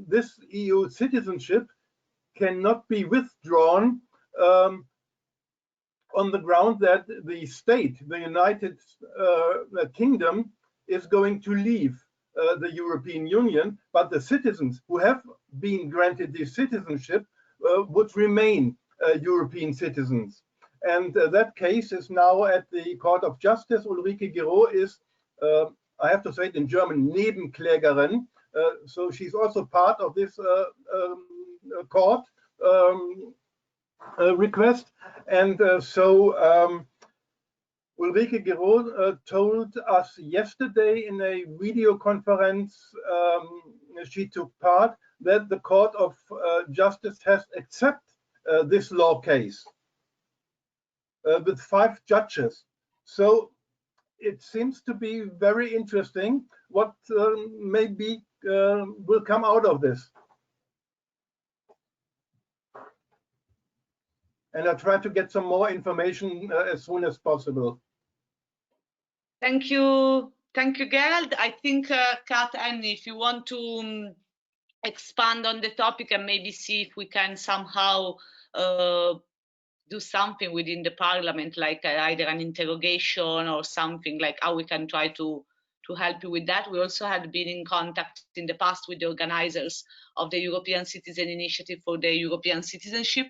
this EU citizenship cannot be withdrawn on the ground that the state, the United Kingdom, is going to leave the European Union, but the citizens who have been granted this citizenship would remain European citizens. And that case is now at the Court of Justice. Ulrike Giraud is, I have to say it in German, Nebenklägerin. So she's also part of this court request. And Ulrike Giraud told us yesterday in a video conference she took part that the Court of Justice has accepted this law case with 5 judges. So it seems to be very interesting what maybe will come out of this. And I'll try to get some more information as soon as possible. Thank you, Gerald. I think, Kat, and if you want to expand on the topic and maybe see if we can somehow do something within the parliament, like either an interrogation or something, like how we can try to help you with that. We also had been in contact in the past with the organizers of the European Citizen Initiative for the European citizenship.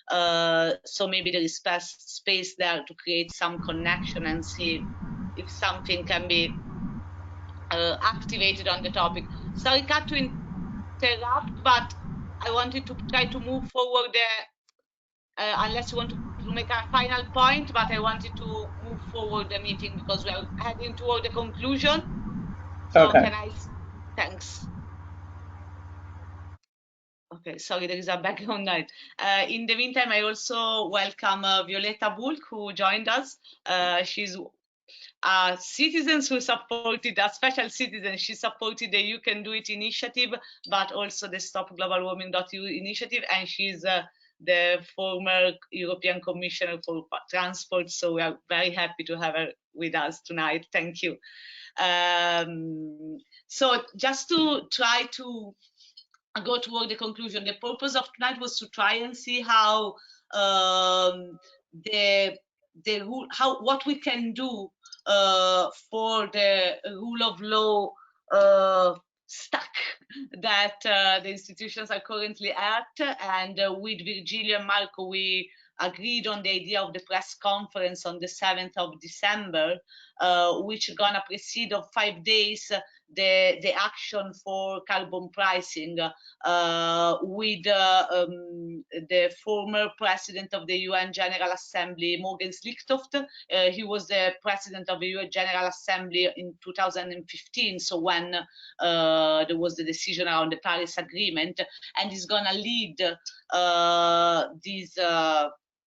So maybe there is space there to create some connection and see if something can be activated on the topic. Sorry, Kat, to interrupt, but I wanted to try to move forward there, unless you want to make a final point, but I wanted to move forward the meeting because we are heading toward the conclusion. So okay. Thanks. Okay, sorry, there is a background noise. In the meantime, I also welcome Violetta Bulk, who joined us. She's a citizen who supported, a special citizen. She supported the You Can Do It initiative, but also the Stop Global Warming.eu initiative, and she's the former European Commissioner for Transport. So we are very happy to have her with us tonight. Thank you. So just to try to go toward the conclusion, the purpose of tonight was to try and see how what we can do for the rule of law stuck that the institutions are currently at. And with Virgilio and Marco, we agreed on the idea of the press conference on the 7th of December, which gonna precede of 5 days the action for carbon pricing with the former president of the UN General Assembly, Morgan Slicktoft. He was the president of the UN General Assembly in 2015, so when there was the decision around the Paris Agreement, and he's gonna lead this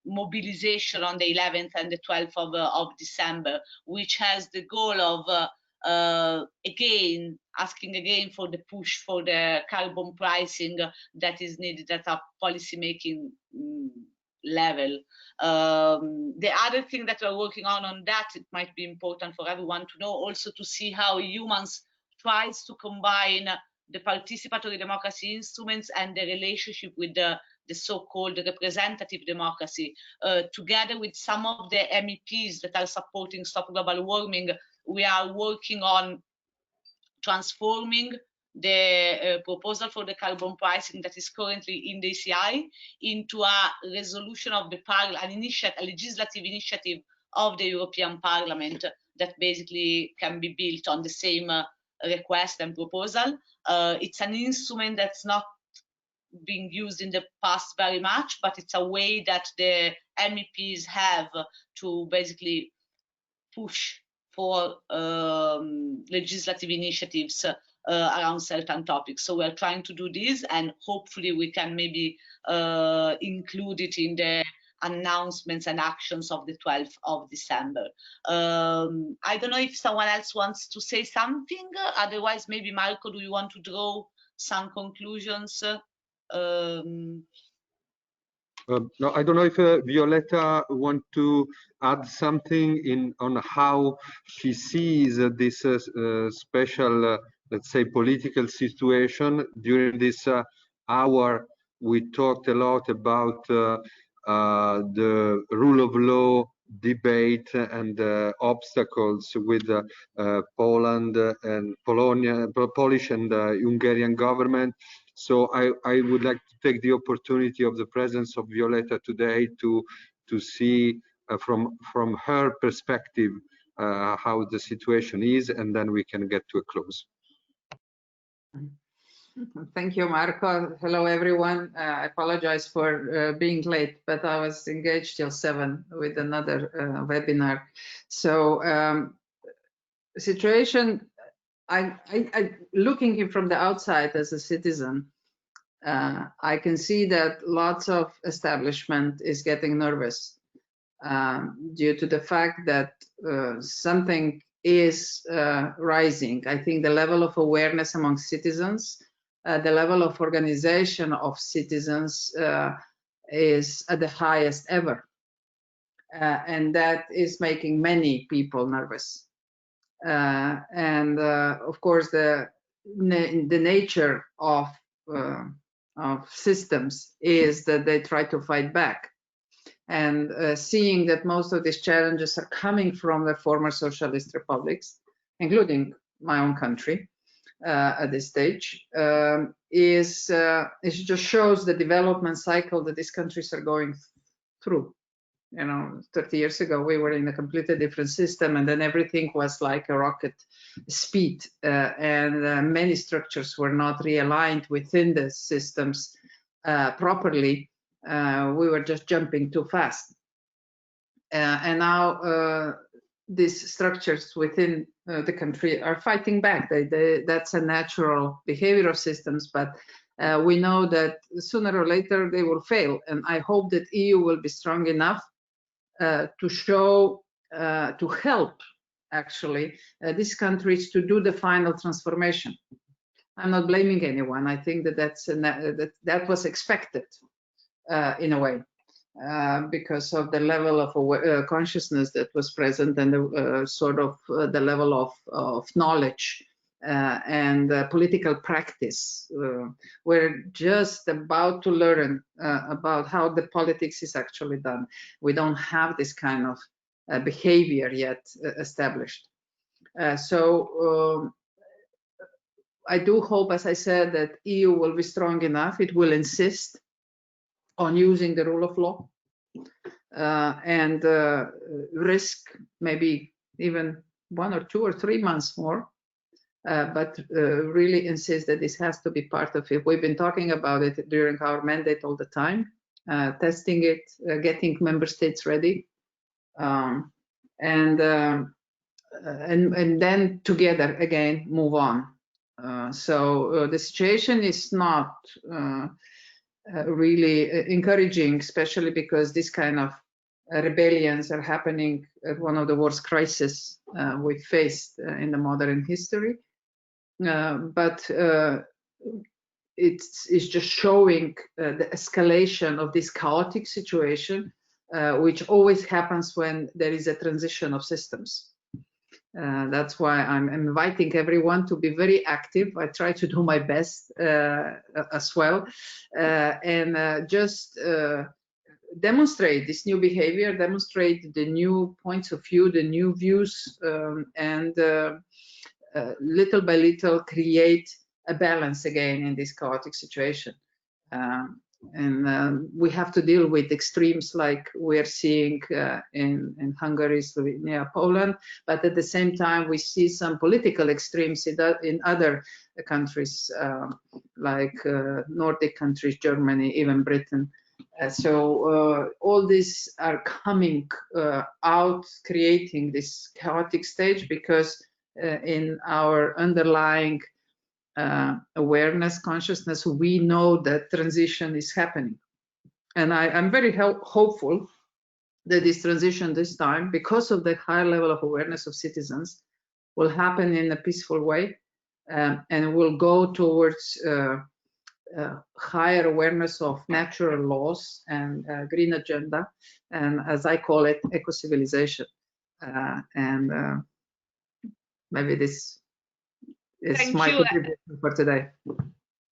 mobilization on the 11th and the 12th of December, which has the goal of again asking again for the push for the carbon pricing that is needed at a policy making level. The other thing that we're working on that, it might be important for everyone to know, also to see how Eumans tries to combine the participatory democracy instruments and the relationship with the so-called representative democracy. Together with some of the MEPs that are supporting Stop Global Warming, we are working on transforming the proposal for the carbon pricing that is currently in the ECI into a resolution of the a legislative initiative of the European Parliament that basically can be built on the same request and proposal. It's an instrument that's not being used in the past very much, but it's a way that the MEPs have to basically push for legislative initiatives around certain topics. So we're trying to do this, and hopefully we can maybe include it in the announcements and actions of the 12th of December. I don't know if someone else wants to say something. Otherwise, maybe Marco, do you want to draw some conclusions? No, I don't know if Violetta want to add something on how she sees this special, let's say, political situation. During this hour, we talked a lot about the rule of law debate and obstacles with Poland and Polish and Hungarian government. So I would like to take the opportunity of the presence of Violetta today to see from her perspective how the situation is, and then we can get to a close. Thank you, Marco. Hello, everyone. I apologize for being late, but I was engaged till 7 with another webinar. So situation, I looking from the outside as a citizen, I can see that lots of establishment is getting nervous due to the fact that something is rising. I think the level of awareness among citizens, the level of organization of citizens is at the highest ever. And that is making many people nervous. And of course, the nature of systems is that they try to fight back. And seeing that most of these challenges are coming from the former socialist republics, including my own country at this stage, it just shows the development cycle that these countries are going through. You know, 30 years ago, we were in a completely different system, and then everything was like a rocket speed, and many structures were not realigned within the systems properly. We were just jumping too fast. And now these structures within the country are fighting back. That's a natural behavior of systems, but we know that sooner or later they will fail. And I hope that EU will be strong enough to show, to help actually these countries to do the final transformation. I'm not blaming anyone. I think that that was expected in a way because of the level of consciousness that was present and the sort of the level of knowledge and political practice. We're just about to learn about how the politics is actually done. We don't have this kind of behavior yet established. So I do hope, as I said, that EU will be strong enough. It will insist on using the rule of law and risk maybe even 1 or 2 or 3 months more, but really insist that this has to be part of it. We've been talking about it during our mandate all the time, testing it, getting member states ready, and then together again move on. So the situation is not really encouraging, especially because this kind of rebellions are happening at one of the worst crises we've faced in the modern history. But it's just showing the escalation of this chaotic situation, which always happens when there is a transition of systems. That's why I'm inviting everyone to be very active. I try to do my best as well, and just demonstrate this new behavior, demonstrate the new points of view, the new views, and little by little create a balance again in this chaotic situation. And we have to deal with extremes like we're seeing in Hungary, Slovenia, Poland, but at the same time we see some political extremes in other countries like Nordic countries, Germany, even Britain. So all these are coming out, creating this chaotic stage, because in our underlying awareness, consciousness, we know that transition is happening. And I'm very hopeful that this transition this time, because of the high level of awareness of citizens, will happen in a peaceful way, and will go towards higher awareness of natural laws and green agenda, and as I call it, eco-civilization. And maybe this is my contribution for today.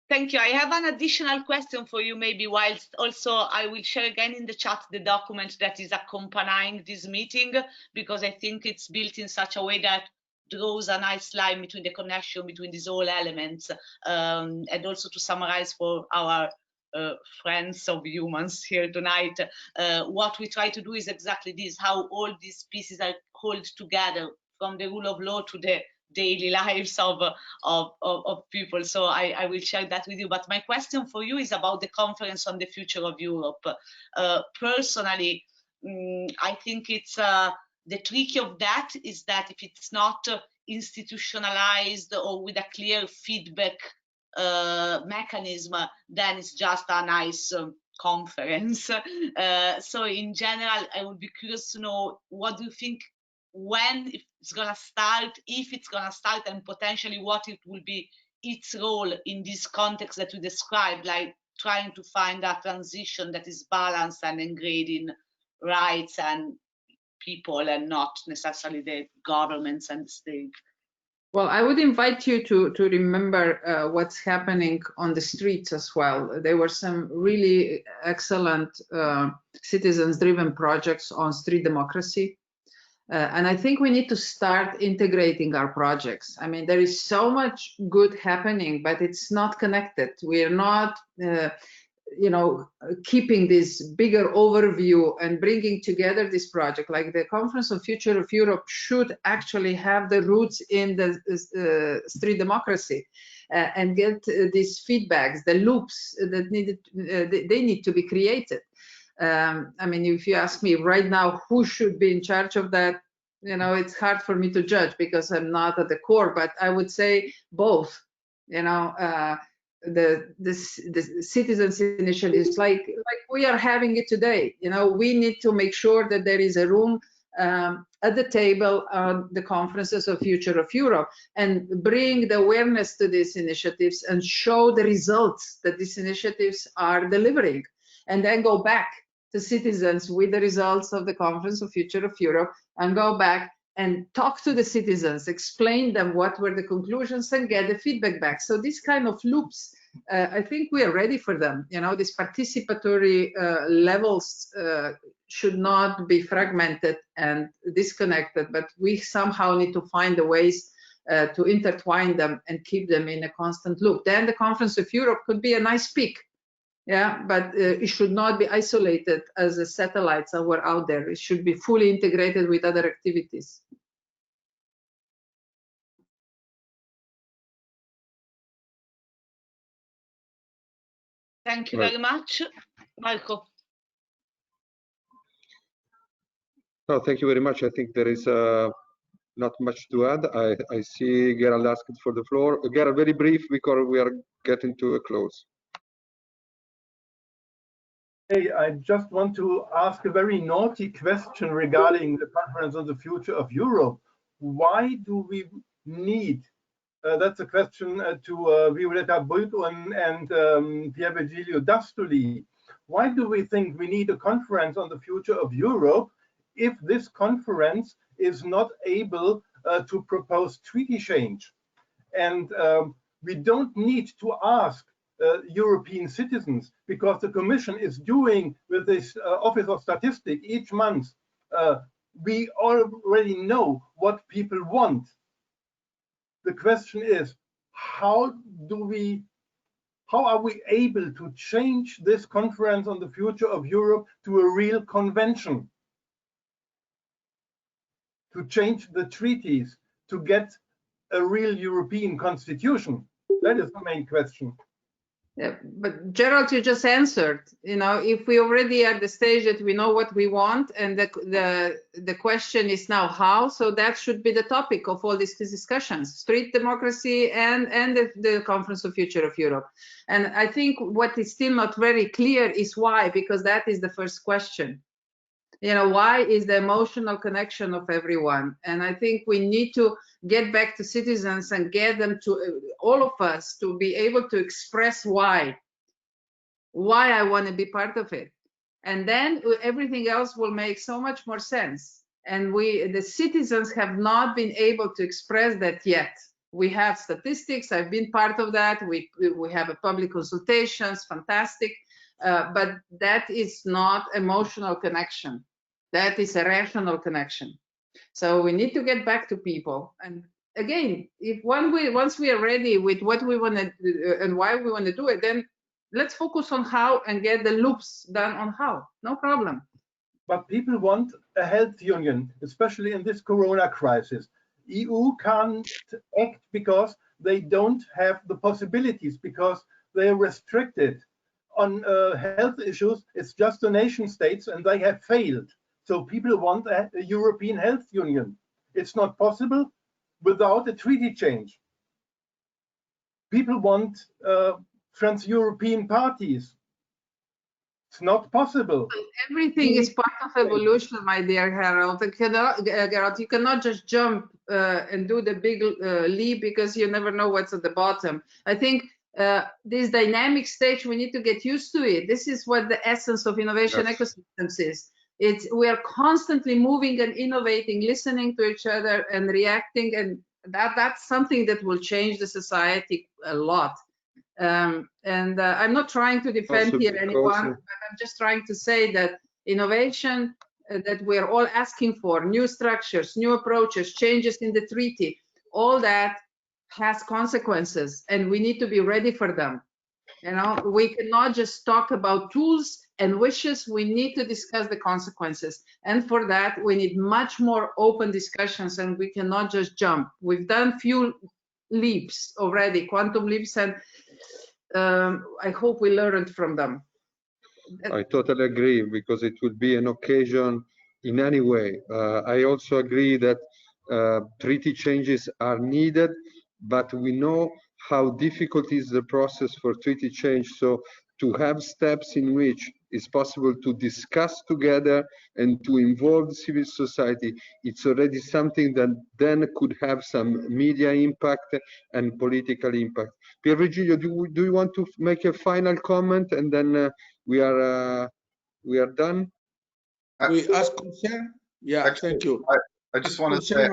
Thank you. I have an additional question for you, maybe, whilst also I will share again in the chat the document that is accompanying this meeting, because I think it's built in such a way that draws a nice line between the connection between these all elements, and also to summarize for our friends of humans here tonight, what we try to do is exactly this, how all these pieces are held together, from the rule of law to the daily lives of people. So I will share that with you. But my question for you is about the conference on the future of Europe. Personally, I think it's the trick of that is that if it's not institutionalized or with a clear feedback mechanism, then it's just a nice conference. So in general, I would be curious to know, what do you think, when it's gonna start, if it's gonna start, and potentially what it will be its role in this context that you described, like trying to find a transition that is balanced and ingrained in rights and people, and not necessarily the governments and the state. Well, I would invite you to remember what's happening on the streets as well. There were some really excellent citizens-driven projects on street democracy. And I think we need to start integrating our projects. I mean, there is so much good happening, but it's not connected. We are not, keeping this bigger overview and bringing together this project. Like the Conference on Future of Europe should actually have the roots in the street democracy and get these feedbacks, the loops that they need to be created. I mean, if you ask me right now who should be in charge of that, it's hard for me to judge because I'm not at the core, but I would say both. The citizens initiatives, like we are having it today. We need to make sure that there is a room at the table on the conferences of Future of Europe, and bring the awareness to these initiatives and show the results that these initiatives are delivering, and then go back to citizens with the results of the Conference of Future of Europe, and go back and talk to the citizens, explain them what were the conclusions, and get the feedback back. So these kind of loops, I think we are ready for them. These participatory levels should not be fragmented and disconnected, but we somehow need to find the ways to intertwine them and keep them in a constant loop. Then the Conference of Europe could be a nice peak, yeah, but it should not be isolated as a satellites that were out there. It should be fully integrated with other activities. Thank you very much. Marco. No, thank you very much. I think there is not much to add. I see Gerald asked for the floor. Gerald, very brief because we are getting to a close. Hey, I just want to ask a very naughty question regarding the Conference on the Future of Europe. Why do we need, that's a question to Violetta Bulco and Pier Virgilio Dastoli. Why do we think we need a conference on the future of Europe if this conference is not able to propose treaty change? And we don't need to ask European citizens, because the Commission is doing with this Office of Statistics each month. We already know what people want. The question is, how are we able to change this conference on the future of Europe to a real convention? To change the treaties, to get a real European constitution? That is the main question. Yeah, but Gerald, you just answered. You know, if we already are at the stage that we know what we want, and the question is now how, so that should be the topic of all these discussions: street democracy and the Conference of Future of Europe. And I think what is still not very clear is why, because that is the first question. You know, why is the emotional connection of everyone? And I think we need to get back to citizens and get them to, all of us, to be able to express why I want to be part of it. And then everything else will make so much more sense. And the citizens have not been able to express that yet. We have statistics, I've been part of that. We have a public consultations, fantastic. But that is not emotional connection. That is a rational connection. So we need to get back to people. And again, once we are ready with what we want to do and why we want to do it, then let's focus on how and get the loops done on how. No problem. But people want a health union, especially in this Corona crisis. EU can't act because they don't have the possibilities, because they are restricted on health issues. It's just the nation states, and they have failed. So people want a European health union. It's not possible without a treaty change. People want trans-European parties. It's not possible. Everything is part of evolution, my dear Harold. Gerald, you cannot just jump and do the big leap, because you never know what's at the bottom. I think this dynamic stage, we need to get used to it. This is what the essence of innovation ecosystems is. We are constantly moving and innovating, listening to each other and reacting, and that's something that will change the society a lot. I'm not trying to defend here anyone, but I'm just trying to say that innovation that we're all asking for, new structures, new approaches, changes in the treaty, all that has consequences, and we need to be ready for them. You know, we cannot just talk about tools and wishes. We need to discuss the consequences, and for that we need much more open discussions, and we cannot just jump. We've done few leaps already, quantum leaps, and I hope we learned from them. I totally agree, because it would be an occasion in any way. I also agree that treaty changes are needed, but we know how difficult is the process for treaty change. So to have steps in which it's possible to discuss together and to involve civil society, it's already something that then could have some media impact and political impact. Pier Virgilio, do you want to make a final comment, and then we are done? We ask concern. Yeah, Actually, thank you. I just want to say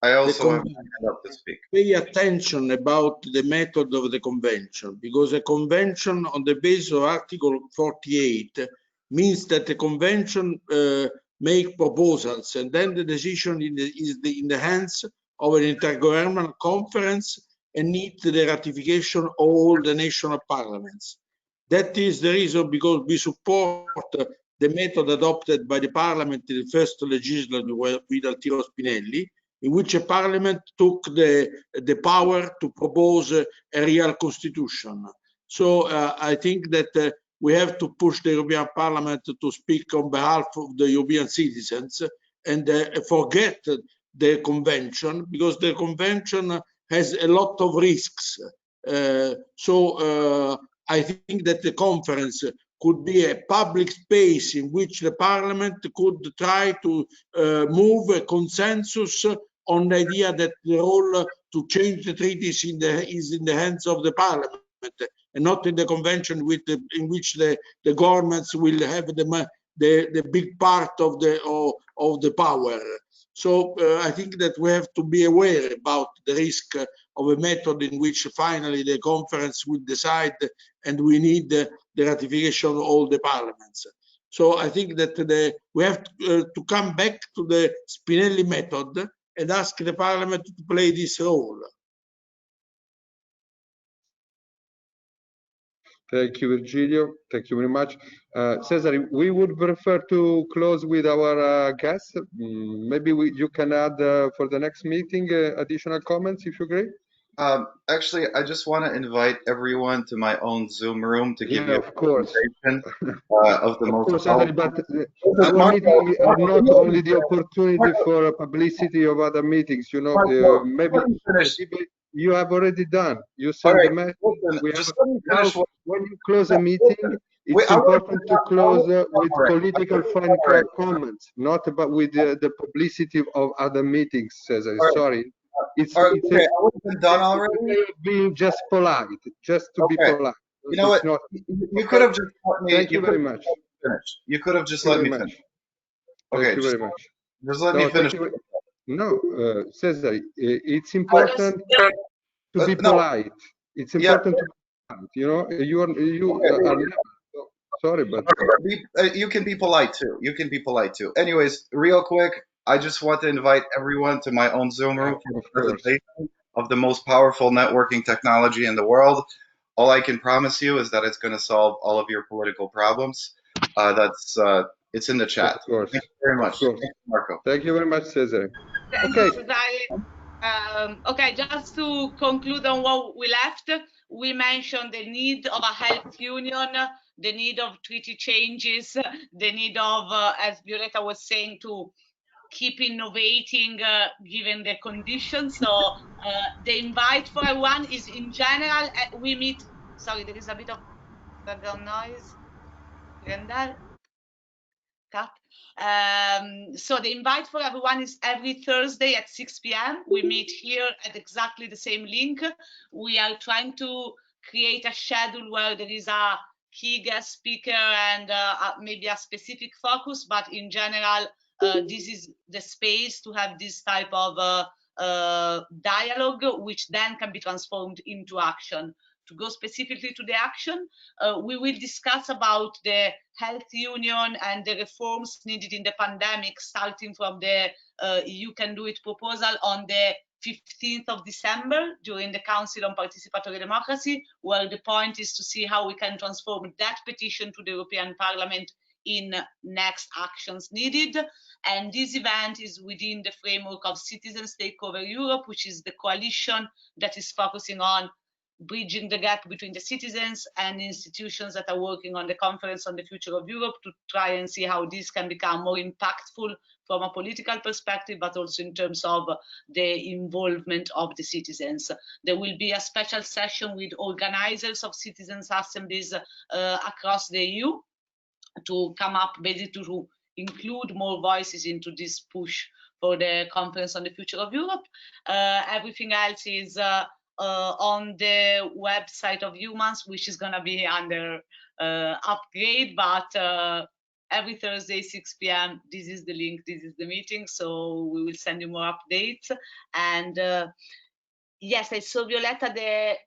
I also have my hand up to speak. Pay attention about the method of the convention, because a convention on the basis of Article 48 means that the convention make proposals, and then the decision is in the hands of an intergovernmental conference and need the ratification of all the national parliaments. That is the reason because we support the method adopted by the parliament in the first legislature with Altiero Spinelli, in which a parliament took the power to propose a real constitution. So I think that we have to push the European Parliament to speak on behalf of the European citizens and forget the convention, because the convention has a lot of risks. I think that the conference could be a public space in which the parliament could try to move a consensus on the idea that the role to change the treaties is in the hands of the parliament and not in the convention in which the governments will have the big part of the power. So I think that we have to be aware about the risk of a method in which finally the conference will decide, and we need the ratification of all the parliaments. So I think that we have to come back to the Spinelli method and ask the parliament to play this role. Thank you, Virgilio. Thank you very much. Cesare, we would prefer to close with our guests. Maybe you can add for the next meeting additional comments, if you agree. Actually, I just want to invite everyone to my own Zoom room to give you a of course. presentation of the most Cesare, but our meeting are not only the opportunity for publicity of other meetings. You know, maybe you have already done. You send the message. Now, when you close a meeting, it's important to close with political comments, not about with the publicity of other meetings, Cesare. Sorry. It's done already. Being just polite, just to be polite. You know what? You could have just let me. Thank you very much. Finish. You could have just let me finish. Okay. Thank you very much. Just let me finish. No, Cesare, it's important to be polite. It's important to be polite. You know, you are sorry, but you can be polite too. You can be polite too. Anyways, real quick, I just want to invite everyone to my own Zoom room for the presentation of the most powerful networking technology in the world. All I can promise you is that it's going to solve all of your political problems. It's in the chat. Of course. Thank you very much. Thank you, Marco. Thank you very much, Cesare. Okay. Okay, just to conclude on what we left, we mentioned the need of a health union, the need of treaty changes, the need of, as Violetta was saying, to keep innovating given the conditions. So the invite for everyone is, in general, we meet, sorry, there is a bit of background noise. So the invite for everyone is every Thursday at 6 p.m. We meet here at exactly the same link. We are trying to create a schedule where there is a key guest speaker and maybe a specific focus, but in general, this is the space to have this type of dialogue, which then can be transformed into action. To go specifically to the action, we will discuss about the health union and the reforms needed in the pandemic, starting from the EU Can Do It proposal on the 15th of December during the Council on Participatory Democracy, where the point is to see how we can transform that petition to the European Parliament in next actions needed. And this event is within the framework of Citizens Take Over Europe, which is the coalition that is focusing on bridging the gap between the citizens and institutions that are working on the Conference on the Future of Europe to try and see how this can become more impactful from a political perspective, but also in terms of the involvement of the citizens. There will be a special session with organizers of citizens' assemblies across the EU to come up basically to include more voices into this push for the Conference on the Future of Europe. Everything else is on the website of Eumans, which is going to be under upgrade, but every Thursday, 6 p.m., this is the link, this is the meeting, so we will send you more updates. And yes, I saw Violetta,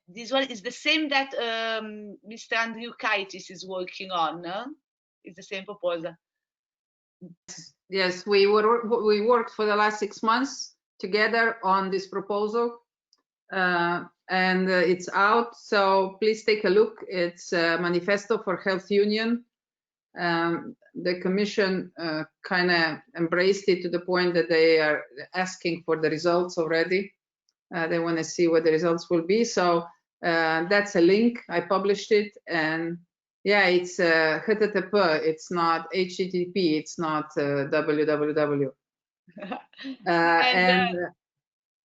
this one is the same that Mr. Andrew Kaitis is working on. is the same proposal. Yes, we worked for the last 6 months together on this proposal, and it's out. So please take a look. It's a manifesto for health union. The Commission kind of embraced it to the point that they are asking for the results already. They want to see what the results will be. So that's a link. I published it, and yeah, it's HTTP. It's not HTTP. It's not www.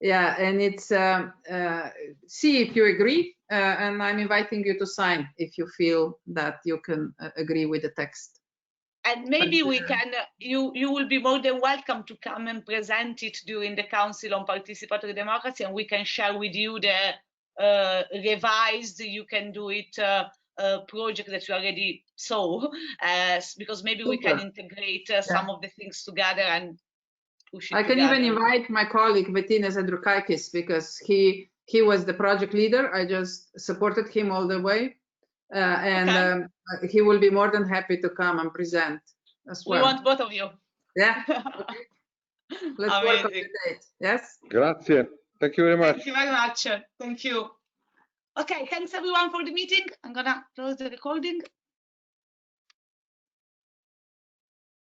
Yeah, and it's see if you agree, and I'm inviting you to sign if you feel that you can agree with the text. And maybe we can, you will be more than welcome to come and present it during the Council on Participatory Democracy, and we can share with you the revised, you can do it project that you already saw, because maybe we can integrate some of the things together and push it I can together. even invite my colleague Bettinas Androukakis, because he was the project leader. I just supported him all the way. And he will be more than happy to come and present as well. We want both of you. Yeah. Okay. Let's work on the date. Yes. Grazie. Thank you very much. Thank you very much. Thank you. Okay, thanks everyone for the meeting. I'm gonna close the recording.